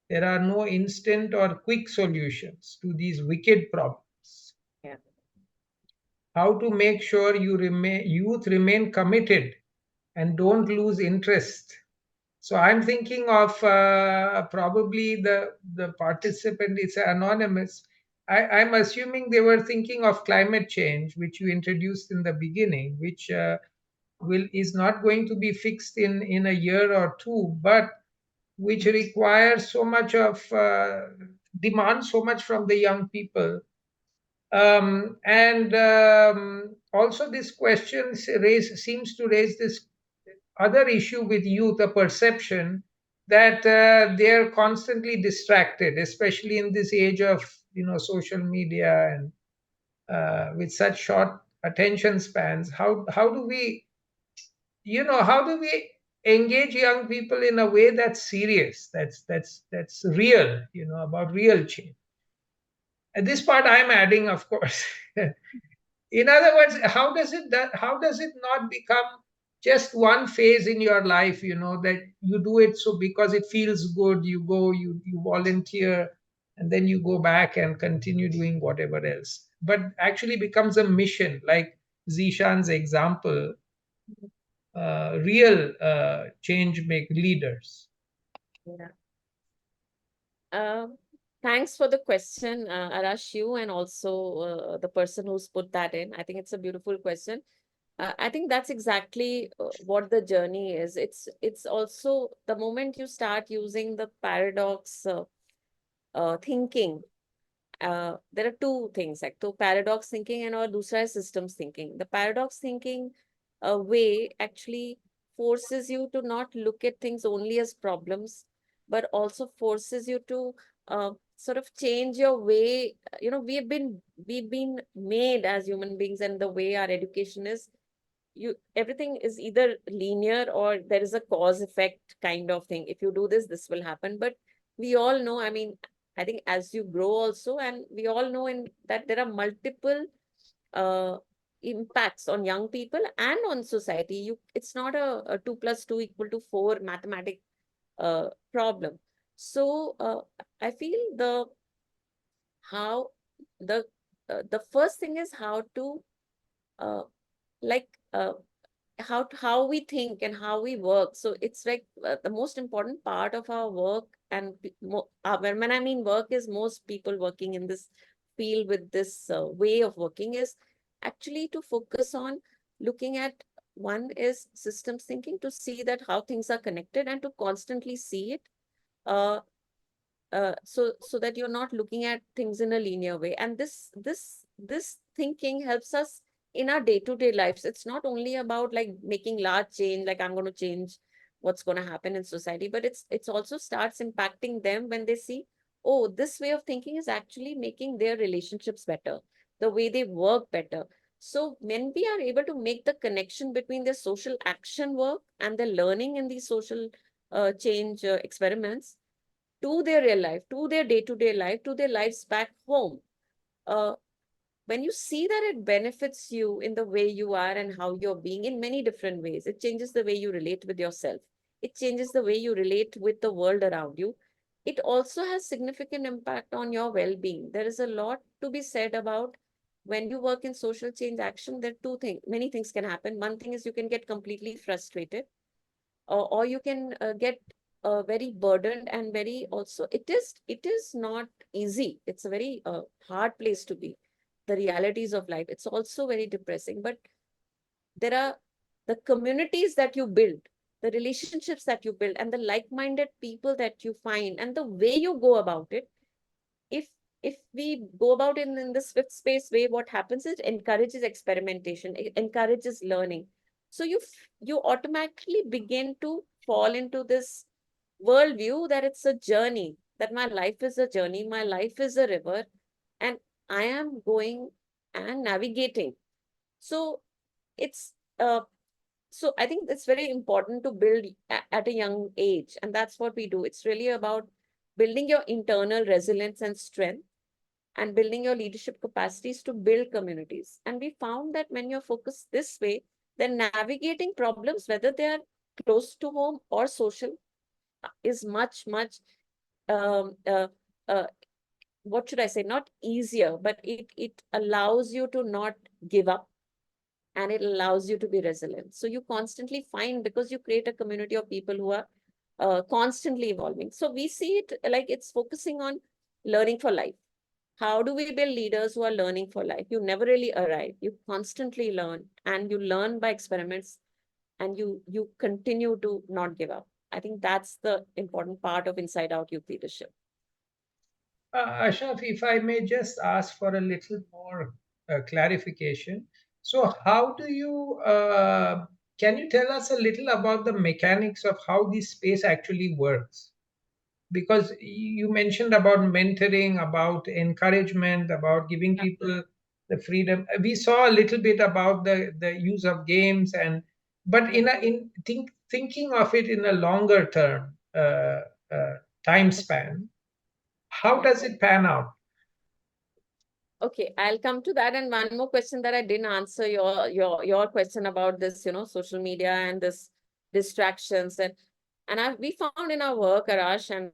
There are no instant or quick solutions to these wicked problems. Yeah. How to make sure youth remain committed and don't lose interest. So I'm thinking of probably the participant is anonymous. I'm assuming they were thinking of climate change, which you introduced in the beginning, which is not going to be fixed in a year or two, but which requires so much of demand so much from the young people. And also this question seems to raise this other issue with youth, a perception that they're constantly distracted, especially in this age of social media and with such short attention spans. How do we engage young people in a way that's serious, that's real, about real change? And this part I'm adding, of course. In other words, how does it not become just one phase in your life, that you do it so because it feels good, you go, you volunteer, and then you go back and continue doing whatever else, but actually becomes a mission, like Zishan's example, real change make leaders. Yeah. Thanks for the question, Arash, you and also the person who's put that in. I think it's a beautiful question. I think that's exactly what the journey is. It's also the moment you start using the paradox thinking. There are two things, like so paradox thinking and or dusra is systems thinking. The paradox thinking way actually forces you to not look at things only as problems, but also forces you to sort of change your way. We've been made as human beings, and the way our education is, everything is either linear or there is a cause effect kind of thing. If you do this, this will happen. But we all know, I mean, I think as you grow also, and we all know in that there are multiple uh, impacts on young people and on society. It's not a 2 plus 2 equal to 4 mathematic problem. So I feel how the first thing is how to uh, like how we think and how we work. So it's like the most important part of our work, and when I mean work, is most people working in this field with this way of working is actually to focus on looking at, one is systems thinking, to see that how things are connected and to constantly see it, uh, so that you're not looking at things in a linear way. And this thinking helps us in our day-to-day lives. It's not only about like making large change, like I'm going to change what's going to happen in society, but it's also starts impacting them when they see, oh, this way of thinking is actually making their relationships better, the way they work better. So when we are able to make the connection between their social action work and the learning in these social change experiments to their real life, to their day-to-day life, to their lives back home. Uh, when you see that it benefits you in the way you are and how you're being in many different ways, it changes the way you relate with yourself. It changes the way you relate with the world around you. It also has significant impact on your well-being. There is a lot to be said about when you work in social change action. There are two things, many things can happen. One thing is you can get completely frustrated, or you can get very burdened, and very also it is not easy. It's a very hard place to be. The realities of life, it's also very depressing. But there are the communities that you build, the relationships that you build, and the like-minded people that you find, and the way you go about it. If if we go about it in this fifth space way, what happens is it encourages experimentation, it encourages learning. So you automatically begin to fall into this worldview that it's a journey, that my life is a journey, my life is a river, and I am going and navigating. So it's so I think it's very important to build at a young age, and that's what we do. It's really about building your internal resilience and strength, and building your leadership capacities to build communities. And we found that when you're focused this way, then navigating problems, whether they are close to home or social, is much um, uh, uh, what should I say, not easier, but it allows you to not give up, and it allows you to be resilient. So you constantly find, because you create a community of people who are constantly evolving. So we see it like it's focusing on learning for life. How do we build leaders who are learning for life? You never really arrive. You constantly learn, and you learn by experiments, and you continue to not give up. I think that's the important part of inside out youth leadership. Ashraf, if I may just ask for a little more clarification. So, how do you, can you tell us a little about the mechanics of how this space actually works? Because you mentioned about mentoring, about encouragement, about giving people the freedom. We saw a little bit about the use of games, and but thinking of it in a longer term time span, how does it pan out? Okay, I'll come to that. And one more question that I didn't answer, your question about this, social media and this distractions. And we found in our work, Arash, and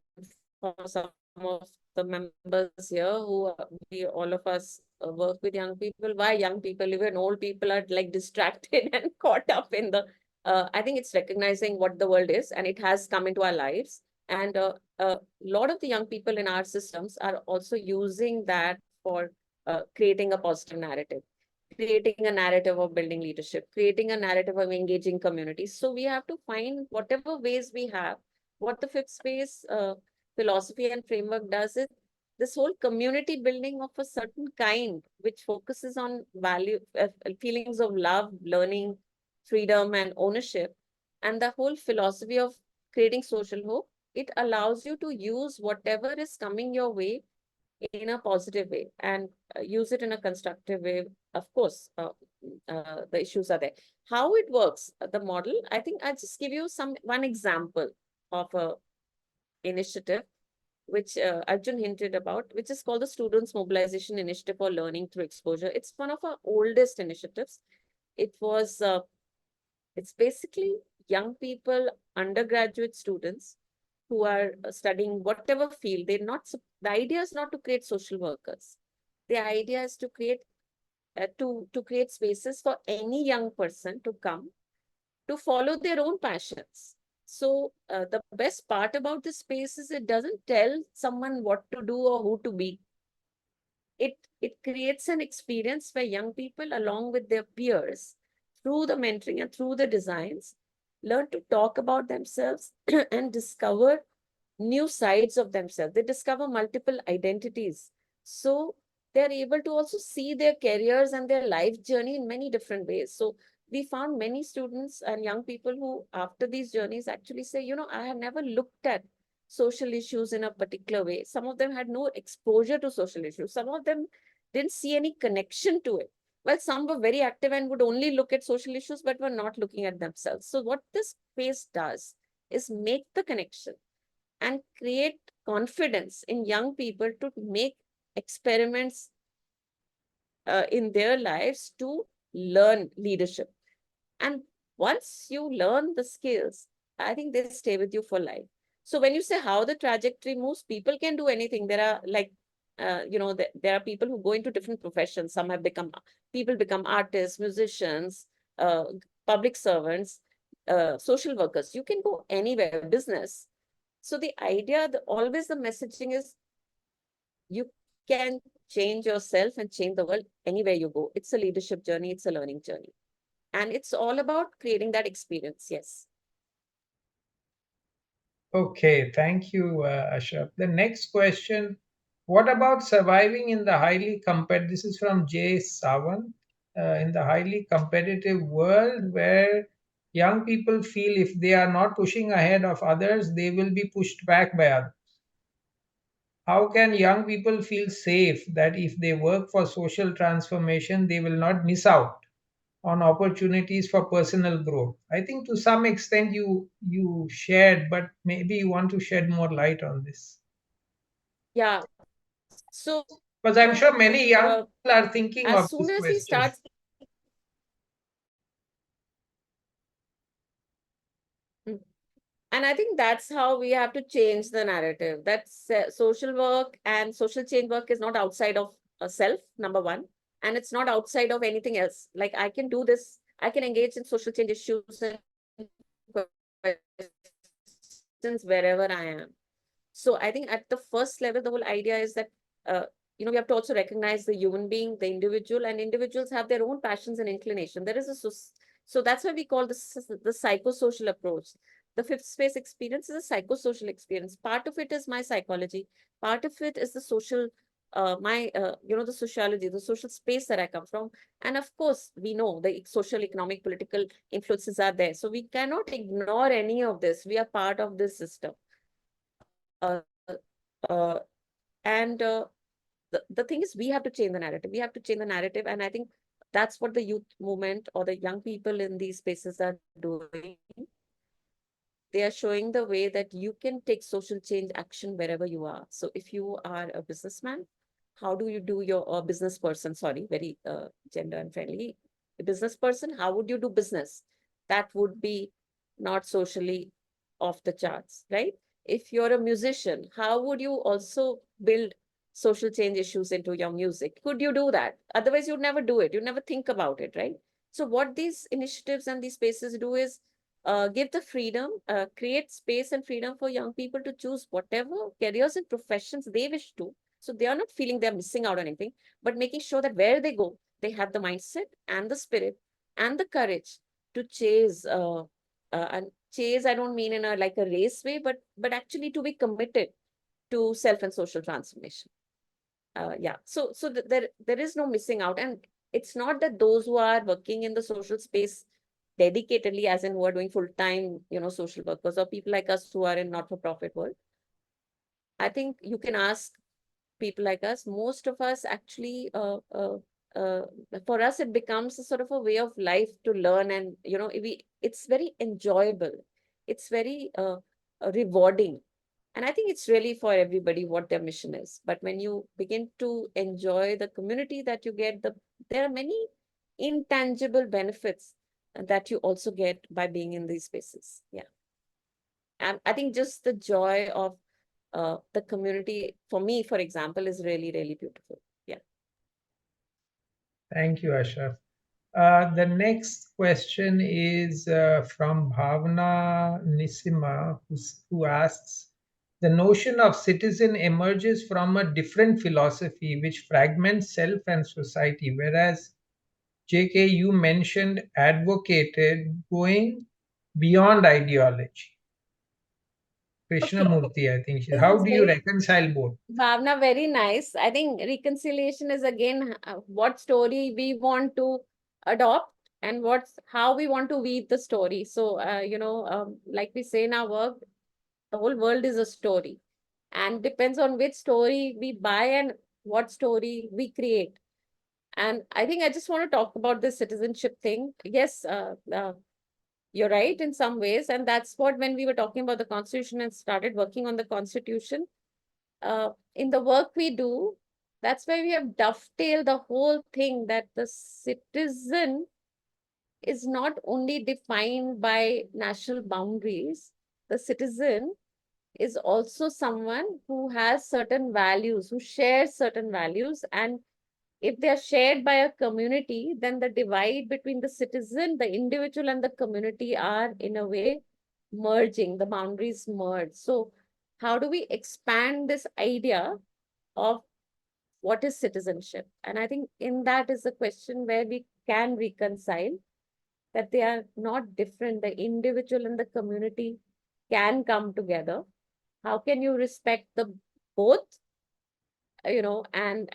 for some of the members here who we all of us work with young people. Why young people, even old people, are like distracted and caught up in the I think it's recognizing what the world is, and it has come into our lives. And a lot of the young people in our systems are also using that for creating a positive narrative, creating a narrative of building leadership, creating a narrative of engaging communities. So we have to find whatever ways we have. What the fifth space philosophy and framework does is this whole community building of a certain kind, which focuses on feelings of love, learning, freedom, and ownership, and the whole philosophy of creating social hope. It allows you to use whatever is coming your way in a positive way and use it in a constructive way. Of course, the issues are there. How it works, the model, I think I'll just give you one example of a initiative which Arjun hinted about, which is called the Students Mobilization Initiative for Learning Through Exposure. It's one of our oldest initiatives. It's basically young people, undergraduate students who are studying whatever field. The idea is not to create social workers. The idea is to create spaces for any young person to come to follow their own passions. So the best part about this space is it doesn't tell someone what to do or who to be. It creates an experience where young people, along with their peers, through the mentoring and through the designs, learn to talk about themselves and discover new sides of themselves. They discover multiple identities. So they're able to also see their careers and their life journey in many different ways. So we found many students and young people who, after these journeys, actually say, I have never looked at social issues in a particular way. Some of them had no exposure to social issues. Some of them didn't see any connection to it. Well, some were very active and would only look at social issues, but were not looking at themselves. So what this space does is make the connection and create confidence in young people to make experiments in their lives to learn leadership. And once you learn the skills, I think they stay with you for life. So when you say how the trajectory moves, people can do anything. There are there are people who go into different professions. People become artists, musicians, public servants, social workers. You can go anywhere, business. So the idea, always the messaging is you can change yourself and change the world anywhere you go. It's a leadership journey. It's a learning journey. And it's all about creating that experience. Yes. Okay, thank you, Ashraf. The next question, what about surviving in the highly competitive, this is from Jay Sawan, in the highly competitive world where young people feel if they are not pushing ahead of others, they will be pushed back by others. How can young people feel safe that if they work for social transformation, they will not miss out on opportunities for personal growth? I think to some extent you shared, but maybe you want to shed more light on this. Yeah. So Because I'm sure many young people are thinking as of soon this as we question. start, and I think that's how we have to change the narrative. That's social work and social change work is not outside of a self, number one, and it's not outside of anything else. Like I can do this, I can engage in social change issues and questions wherever I am. So I think at the first level, the whole idea is that, we have to also recognize the human being, the individual, and individuals have their own passions and inclination. So that's why we call this the psychosocial approach. The fifth space experience is a psychosocial experience. Part of it is my psychology. Part of it is the social, the sociology, the social space that I come from. And of course, we know the social, economic, political influences are there. So we cannot ignore any of this. We are part of this system. Uh, uh, and the thing is, we have to change the narrative. We have to change the narrative. And I think that's what the youth movement or the young people in these spaces are doing. They are showing the way that you can take social change action wherever you are. So if you are a businessman, how do you do your business person? Sorry, very gender unfriendly. A business person, how would you do business? That would be not socially off the charts, right? If you're a musician, how would you also build social change issues into your music? Could you do that? Otherwise, you'd never do it. You never think about it, right? So what these initiatives and these spaces do is give the freedom, create space and freedom for young people to choose whatever careers and professions they wish to. So they are not feeling they're missing out on anything, but making sure that where they go, they have the mindset and the spirit and the courage to chase. And chase, I don't mean in a like a race way, but actually to be committed to self and social transformation. Yeah. So there is no missing out, and it's not that those who are working in the social space dedicatedly, as in who are doing full-time, social workers or people like us who are in not-for-profit world. I think you can ask people like us, most of us actually, for us, it becomes a sort of a way of life to learn, and it's very enjoyable. It's very rewarding. And I think it's really for everybody what their mission is. But when you begin to enjoy the community that you get, there are many intangible benefits that you also get by being in these spaces. Yeah. And I think just the joy of the community, for me, for example, is really, really beautiful. Yeah. Thank you, Ashraf. The next question is from Bhavna Nisima, who asks, the notion of citizen emerges from a different philosophy which fragments self and society, whereas JK, you mentioned advocated going beyond ideology. Krishnamurti, I think. This How is do you very, reconcile both? Bhavna, very nice. I think reconciliation is again what story we want to adopt and how we want to weave the story. So, like we say in our work, the whole world is a story, and depends on which story we buy and what story we create. And I think I just want to talk about this citizenship thing. Yes, you're right in some ways, and that's what, when we were talking about the constitution and started working on the constitution, in the work we do, that's why we have dovetailed the whole thing, that the citizen is not only defined by national boundaries. The citizen is also someone who has certain values, who shares certain values. And if they are shared by a community, then the divide between the citizen, the individual, and the community are in a way merging, the boundaries merge. So how do we expand this idea of what is citizenship? And I think in that is the question where we can reconcile that they are not different. The individual and the community can come together. How can you respect the both, and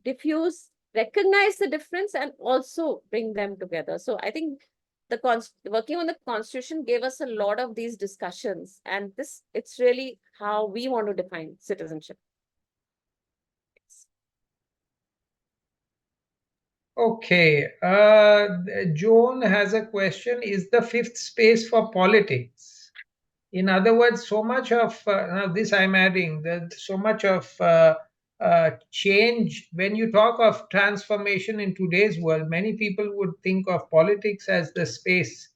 diffuse, recognize the difference, and also bring them together? So I think working on the constitution gave us a lot of these discussions, and it's really how we want to define citizenship. Okay. Joan has a question. Is the fifth space for politics? In other words, so much of now this I'm adding that so much of change, when you talk of transformation in today's world, many people would think of politics as the space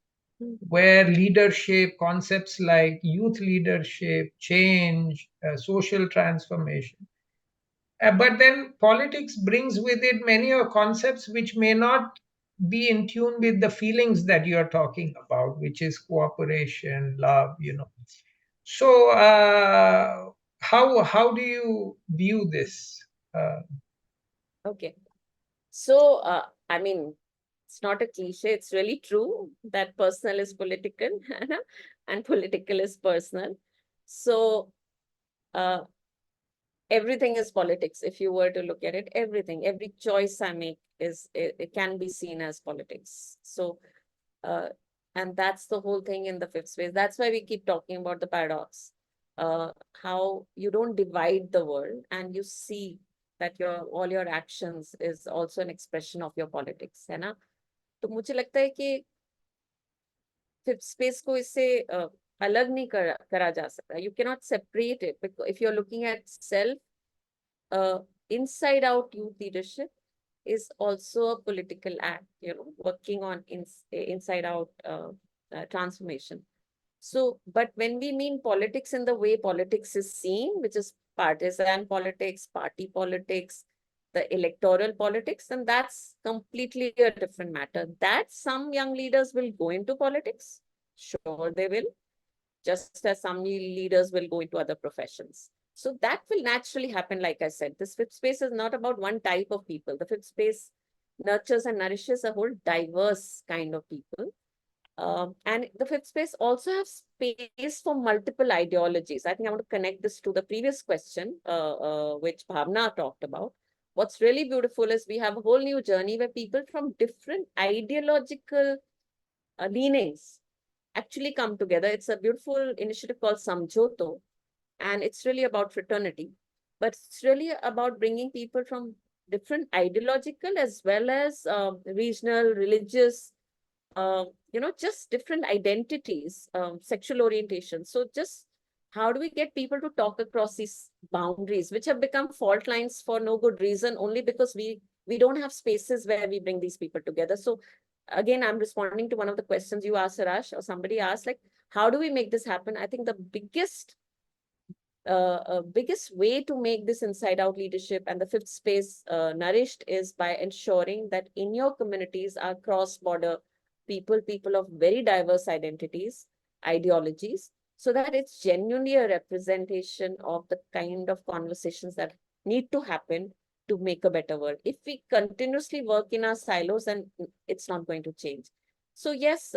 where leadership, concepts like youth leadership, change, social transformation. But then politics brings with it many concepts which may not be in tune with the feelings that you're talking about, which is cooperation, love. So, how do you view this? Okay. So, I mean, it's not a cliche, it's really true that personal is political and political is personal. So, everything is politics. If you were to look at it, every choice I make it can be seen as politics. So, and that's the whole thing in the fifth space. That's why we keep talking about the paradox, how you don't divide the world, and you see that all your actions is also an expression of your politics, है ना? तो मुझे लगता है कि fifth space को इससे अलग नहीं करा जा सकता. You cannot separate it, because if you're looking at self, inside out youth leadership is also a political act, working on inside out transformation. So, but when we mean politics in the way politics is seen, which is partisan politics, party politics, the electoral politics, then that's completely a different matter. That some young leaders will go into politics, sure they will, just as some leaders will go into other professions. So that will naturally happen. Like I said, this fifth space is not about one type of people. The fifth space nurtures and nourishes a whole diverse kind of people. And the fifth space also has space for multiple ideologies. I think I want to connect this to the previous question, which Bhavna talked about. What's really beautiful is we have a whole new journey where people from different ideological leanings actually come together. It's a beautiful initiative called Samjhoto, and it's really about fraternity, but it's really about bringing people from different ideological as well as regional, religious, just different identities, sexual orientation. So just how do we get people to talk across these boundaries, which have become fault lines for no good reason, only because we don't have spaces where we bring these people together. So again, I'm responding to one of the questions you asked, Arash, or somebody asked, like, how do we make this happen? I think the biggest way to make this inside out leadership and the fifth space nourished is by ensuring that in your communities are cross border people of very diverse identities, ideologies, so that it's genuinely a representation of the kind of conversations that need to happen to make a better world. If we continuously work in our silos, then it's not going to change. So yes,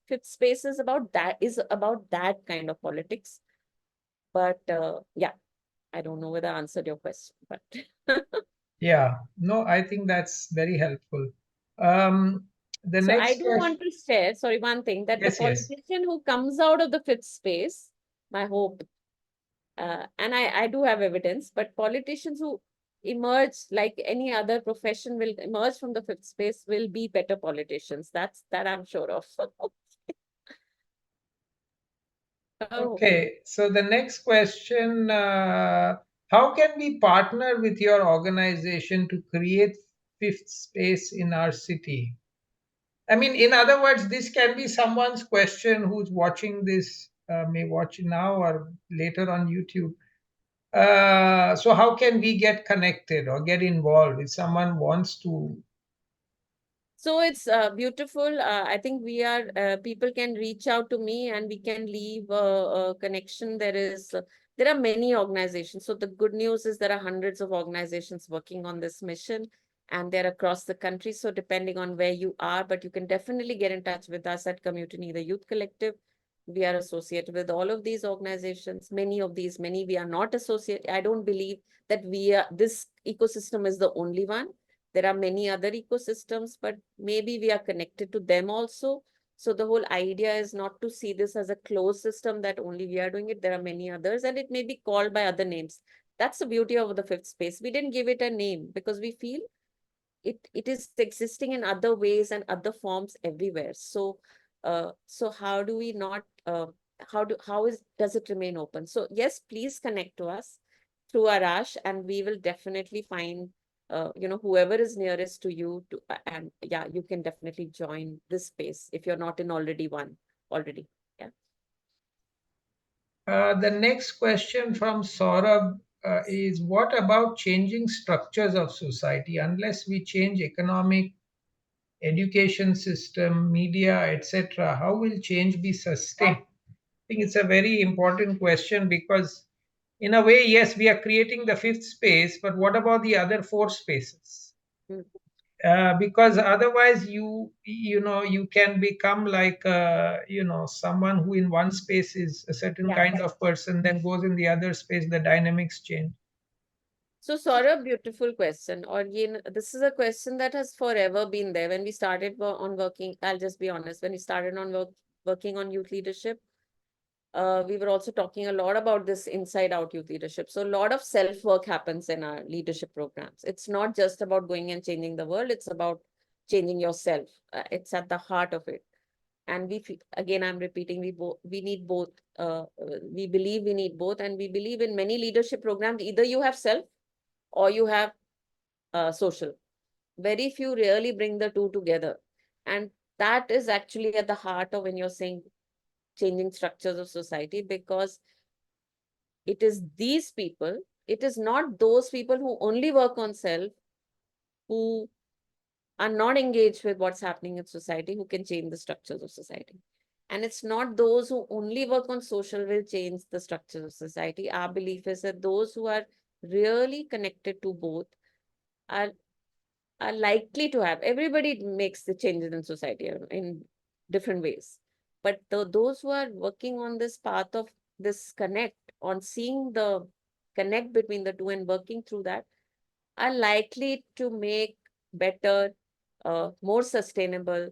fifth space is about that kind of politics. But yeah, I don't know whether I answered your question, but Yeah, no, I think that's very helpful. Um, the so I next do question, want to share, sorry, one thing, that the yes, yes. politician who comes out of the fifth space, my hope, and I do have evidence, but politicians who emerge like any other profession will emerge from the fifth space will be better politicians. That I'm sure of. Oh, Okay, so the next question, how can we partner with your organization to create fifth space in our city? I mean, in other words, this can be someone's question who's watching this, may watch it now or later on YouTube. So how can we get connected or get involved if someone wants to? so it's beautiful. I think people can reach out to me and we can leave a connection. There are many organizations. So the good news is there are hundreds of organizations working on this mission and they're across the country. So depending on where you are, but you can definitely get in touch with us at Community, the Youth Collective. We are associated with all of these organizations. Many we are not associated. I don't believe that this ecosystem is the only one. There are many other ecosystems, but maybe we are connected to them also. So the whole idea is not to see this as a closed system that only we are doing it. There are many others, and it may be called by other names. That's the beauty of the fifth space. We didn't give it a name because we feel it is existing in other ways and other forms everywhere. So how do we not does it remain open? So yes, please connect to us through Arash, and we will definitely find whoever is nearest to you and yeah, you can definitely join this space if you're not in already. Yeah. The next question from Saurabh is, what about changing structures of society? Unless we change economic, education system, media, etc., how will change be sustained? I think it's a very important question because, in a way, yes, we are creating the fifth space, but what about the other four spaces? Hmm. Because otherwise you can become like someone who in one space is a certain Yeah. kind of person, then goes in the other space, the dynamics change. So, Saurabh, beautiful question. Or this is a question that has forever been there. When we started on working, I'll just be honest, when we started on working on youth leadership, we were also talking a lot about this inside out youth leadership. So a lot of self-work happens in our leadership programs. It's not just about going and changing the world. It's about changing yourself. It's at the heart of it. And again, I'm repeating, we need both. We believe we need both. And we believe in many leadership programs, either you have self or you have social. Very few really bring the two together. And that is actually at the heart of when you're saying changing structures of society, because it is these people, it is not those people who only work on self, who are not engaged with what's happening in society, who can change the structures of society. And it's not those who only work on social will change the structures of society. Our belief is that those who are really connected to both are are likely to have. Everybody makes the changes in society in different ways. But those who are working on this path of this connect, on seeing the connect between the two and working through that, are likely to make better, more sustainable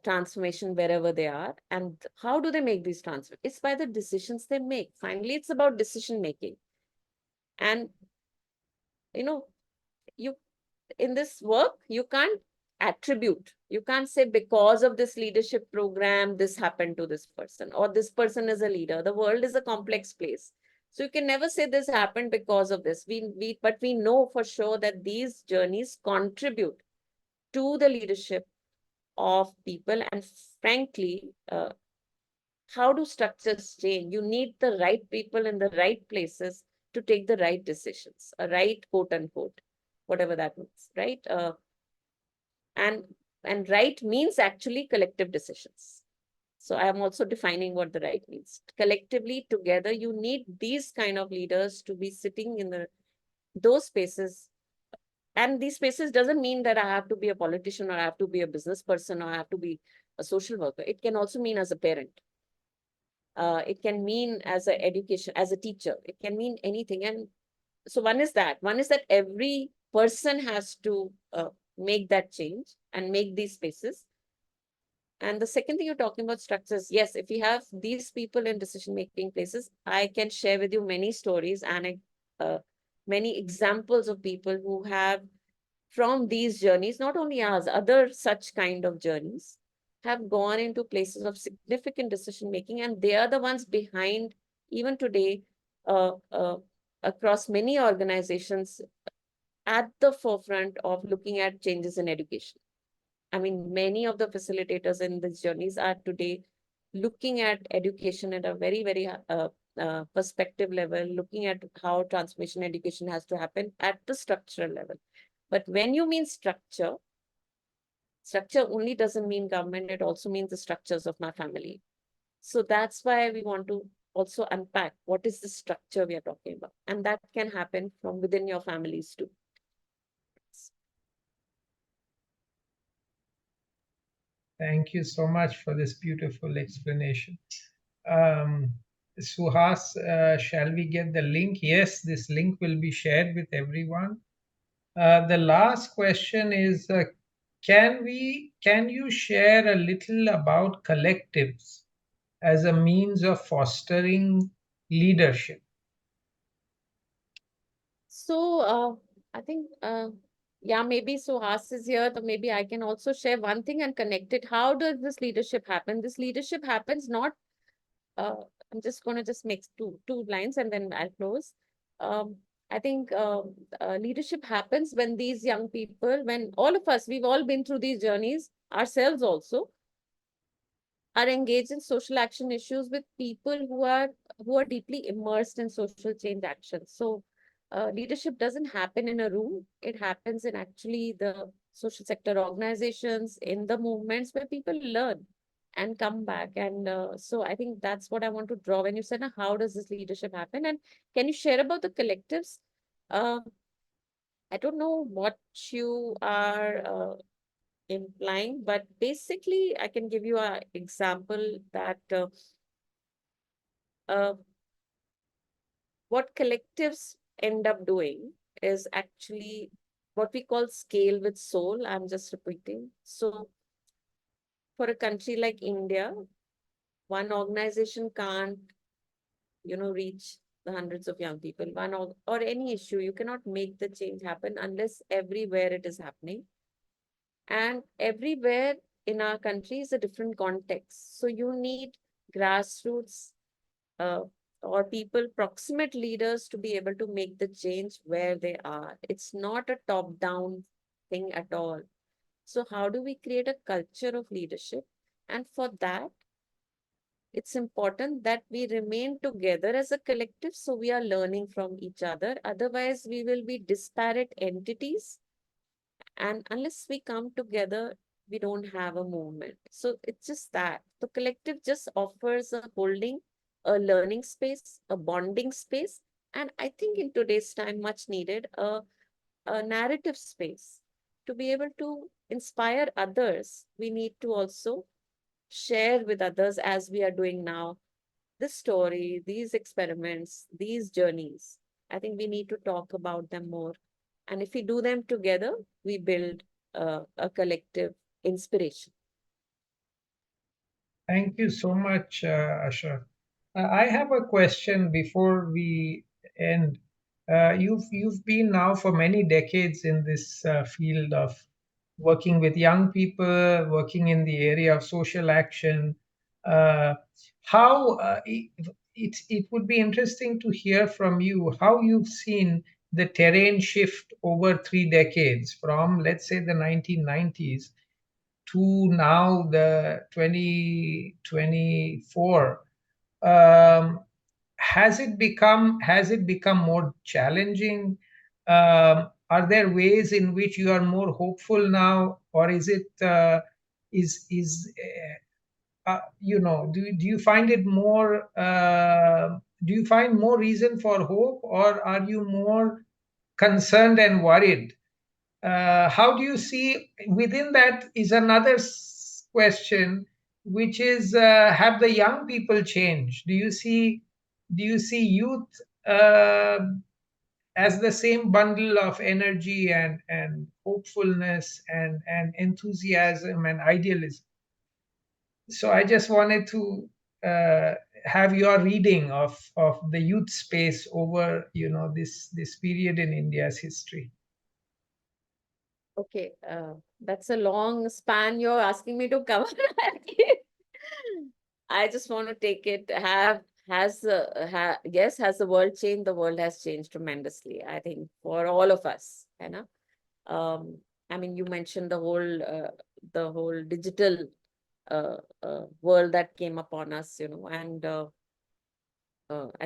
transformation wherever they are. And how do they make these transformations? It's by the decisions they make. Finally, it's about decision making. And, you in this work, you can't attribute, you can't say because of this leadership program, this happened to this person, or this person is a leader. The world is a complex place. So you can never say this happened because of this. But we know for sure that these journeys contribute to the leadership of people. And frankly, how do structures change? You need the right people in the right places to take the right decisions, a right quote unquote, whatever that means, right? And right means actually collective decisions. So I am also defining what the right means. Collectively, together, you need these kind of leaders to be sitting in those spaces. And these spaces doesn't mean that I have to be a politician, or I have to be a business person, or I have to be a social worker. It can also mean as a parent. It can mean as a education, as a teacher. It can mean anything. And so one is that every person has to make that change and make these spaces. And the second thing, you're talking about structures. Yes, if we have these people in decision-making places, I can share with you many stories and many examples of people who have, from these journeys, not only ours, other such kind of journeys, have gone into places of significant decision-making, and they are the ones behind, even today, across many organizations, at the forefront of looking at changes in education. I mean, many of the facilitators in these journeys are today looking at education at a very, very perspective level, looking at how transformation education has to happen at the structural level. But when you mean structure only doesn't mean government, it also means the structures of my family. So that's why we want to also unpack what is the structure we are talking about. And that can happen from within your families too. Thank you so much for this beautiful explanation. Suhas, shall we get the link? Yes, this link will be shared with everyone. The last question is, can you share a little about collectives as a means of fostering leadership? So I think, yeah, maybe Suhas is here, so maybe I can also share one thing and connect it. How does this leadership happen? This leadership happens not, uh, I'm just going to just make two lines and then I'll close. Um, I think leadership happens when these young people, when all of us, we've all been through these journeys, ourselves also, are engaged in social action issues with people who are deeply immersed in social change action. So leadership doesn't happen in a room. It happens in actually the social sector organizations, in the movements where people learn and come back. And so I think that's what I want to draw when you said, "Now, how does this leadership happen?" And can you share about the collectives? Uh, I don't know what you are implying, but basically I can give you an example that uh, what collectives end up doing is actually what we call scale with soul. I'm just repeating. So for a country like India, one organization can't, reach the hundreds of young people, or any issue. You cannot make the change happen unless everywhere it is happening. And everywhere in our country is a different context. So you need grassroots uh, or people, proximate leaders, to be able to make the change where they are. It's not a top-down thing at all. So how do we create a culture of leadership? And for that, it's important that we remain together as a collective, so we are learning from each other. Otherwise, we will be disparate entities, and unless we come together, we don't have a movement. So it's just that the collective just offers a holding, a learning space, a bonding space, and I think in today's time, much needed, a narrative space. To be able to inspire others, we need to also share with others, as we are doing now, this story, these experiments, these journeys. I think we need to talk about them more. And if we do them together, we build a collective inspiration. Thank you so much, Ashraf. I have a question before we end. You've been now for many decades in this field of working with young people, working in the area of social action. How it would be interesting to hear from you how you've seen the terrain shift over 3 decades from, let's say, the 1990s to now the 2024. Has it become more challenging? Are there ways in which you are more hopeful now, or is it is do you find it more do you find more reason for hope, or are you more concerned and worried? How do you see within that is another question, which is, have the young people changed? Do you see youth uh, as the same bundle of energy and hopefulness and enthusiasm and idealism? So I just wanted to uh, have your reading of the youth space over this period in India's history. Okay, that's a long span you're asking me to cover. I just want to take it. Yes, has the world changed? The world has changed tremendously, I think, for all of us. You know, I mean, you mentioned the whole digital world that came upon us, and I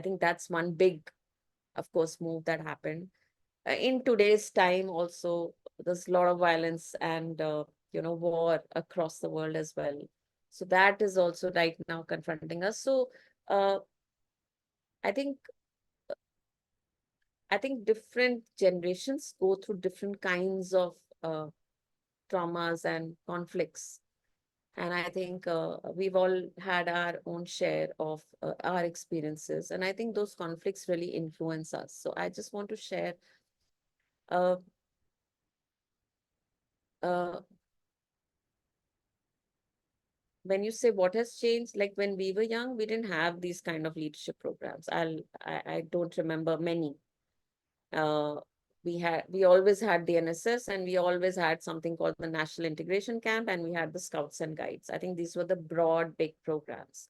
think that's one big, of course, move that happened. In today's time also, there's a lot of violence and war across the world as well, so that is also right now confronting us. So uh, i think I think different generations go through different kinds of uh, traumas and conflicts, and I think we've all had our own share of our experiences, and I think those conflicts really influence us. So I just want to share uh, uh, when you say what has changed, like when we were young, we didn't have these kind of leadership programs. I don't remember many. Uh, we always had the NSS, and we always had something called the National Integration Camp, and we had the Scouts and Guides. I think these were the broad, big programs.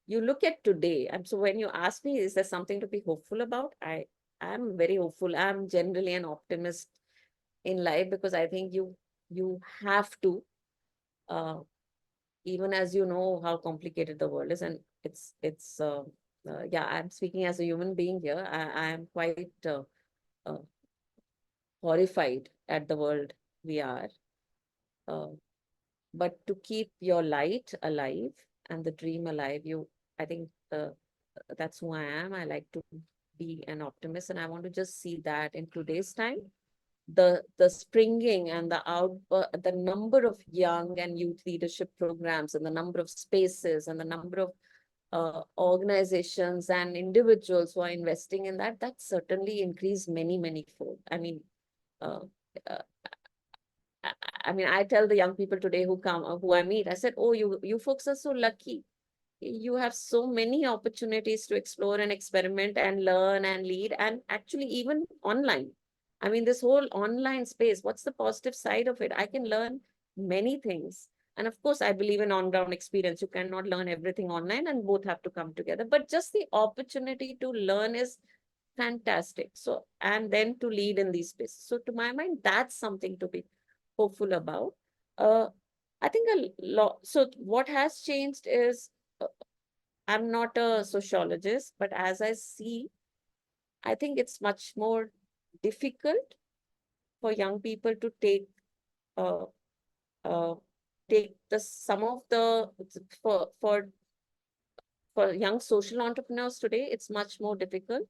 You look at today, and so when you ask me, is there something to be hopeful about? I'm very hopeful. I'm generally an optimist in life because I think you have to. Uh, Even as you know how complicated the world is, and yeah, I'm speaking as a human being here. I am quite uh, horrified at the world we are, uh, but to keep your light alive and the dream alive, I think that's who I am. I like to be an optimist, and I want to just see that in today's time, the springing and the number of young and youth leadership programs, and the number of spaces, and the number of organizations and individuals who are investing in that certainly increased many fold. Uh, uh, I tell the young people today who I meet, I said, oh, you folks are so lucky. You have so many opportunities to explore and experiment and learn and lead, and actually even online. This whole online space, what's the positive side of it? I can learn many things. And of course, I believe in on-ground experience. You cannot learn everything online, and both have to come together. But just the opportunity to learn is fantastic. So, and then to lead in these spaces. So to my mind, that's something to be hopeful about. Uh, I think a lot. So what has changed is, uh, I'm not a sociologist, but as I see, I think it's much more difficult for young people to uh, uh, take the some of the for young social entrepreneurs today. It's much more difficult.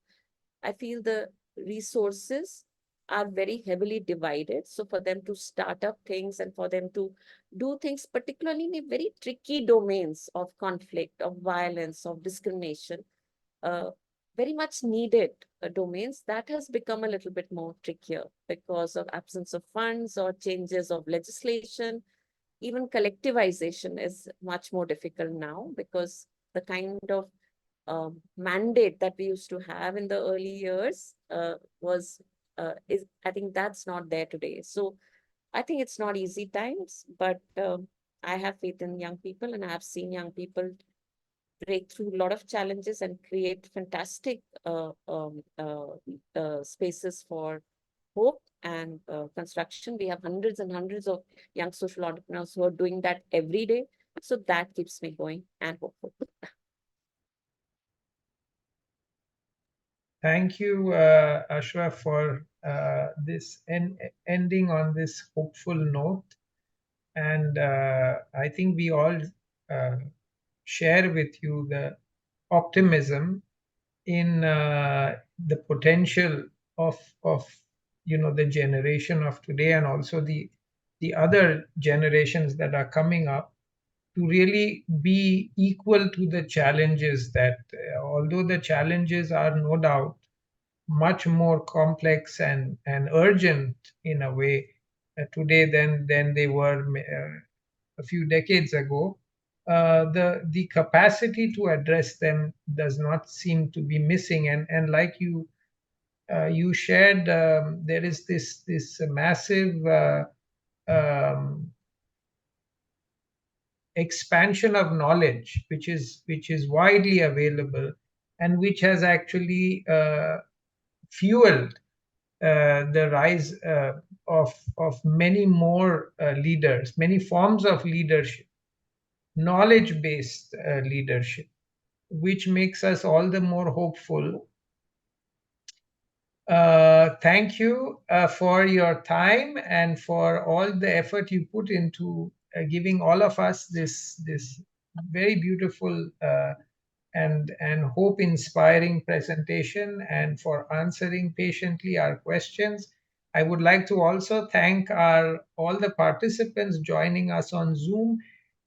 I feel the resources are very heavily divided. So for them to start up things and for them to do things, particularly in a very tricky domains of conflict, of violence, of discrimination, uh, very much needed domains, that has become a little bit more trickier because of absence of funds or changes of legislation. Even collectivization is much more difficult now because the kind of mandate that we used to have in the early years is, I think that's not there today. So I think it's not easy times, but I have faith in young people, and I have seen young people break through a lot of challenges and create fantastic spaces for hope and construction. We have hundreds and hundreds of young social entrepreneurs who are doing that every day. So that keeps me going and hopeful. Thank you, Ashraf, for this ending on this hopeful note. And I think we all share with you the optimism in the potential of the generation of today, and also the other generations that are coming up, to really be equal to the challenges that, although the challenges are no doubt much more complex and urgent in a way today than they were a few decades ago, the capacity to address them does not seem to be missing. And like you shared, there is this massive expansion of knowledge which is widely available, and which has actually fueled the rise of many more leaders, many forms of leadership, knowledge-based leadership, which makes us all the more hopeful. Thank you for your time and for all the effort you put into giving all of us this very beautiful and hope-inspiring presentation, and for answering patiently our questions. I would like to also thank all the participants joining us on Zoom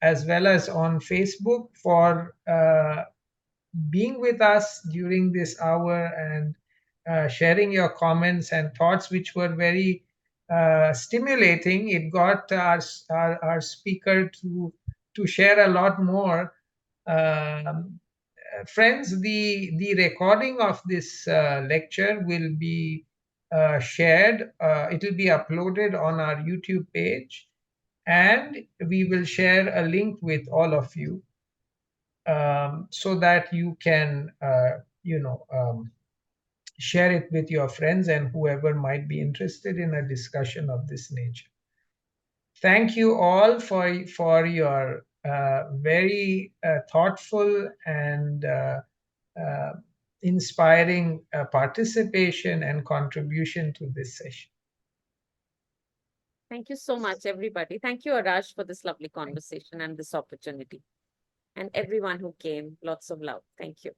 as well as on Facebook for being with us during this hour and sharing your comments and thoughts, which were very stimulating. It got our speaker to share a lot more. Friends, the recording of this lecture will be shared. It will be uploaded on our YouTube page, and we will share a link with all of you, so that you can share it with your friends and whoever might be interested in a discussion of this nature. Thank you all for your very thoughtful and inspiring participation and contribution to this session. Thank you so much, everybody. Thank you, Arash, for this lovely conversation and this opportunity. And everyone who came, lots of love. Thank you.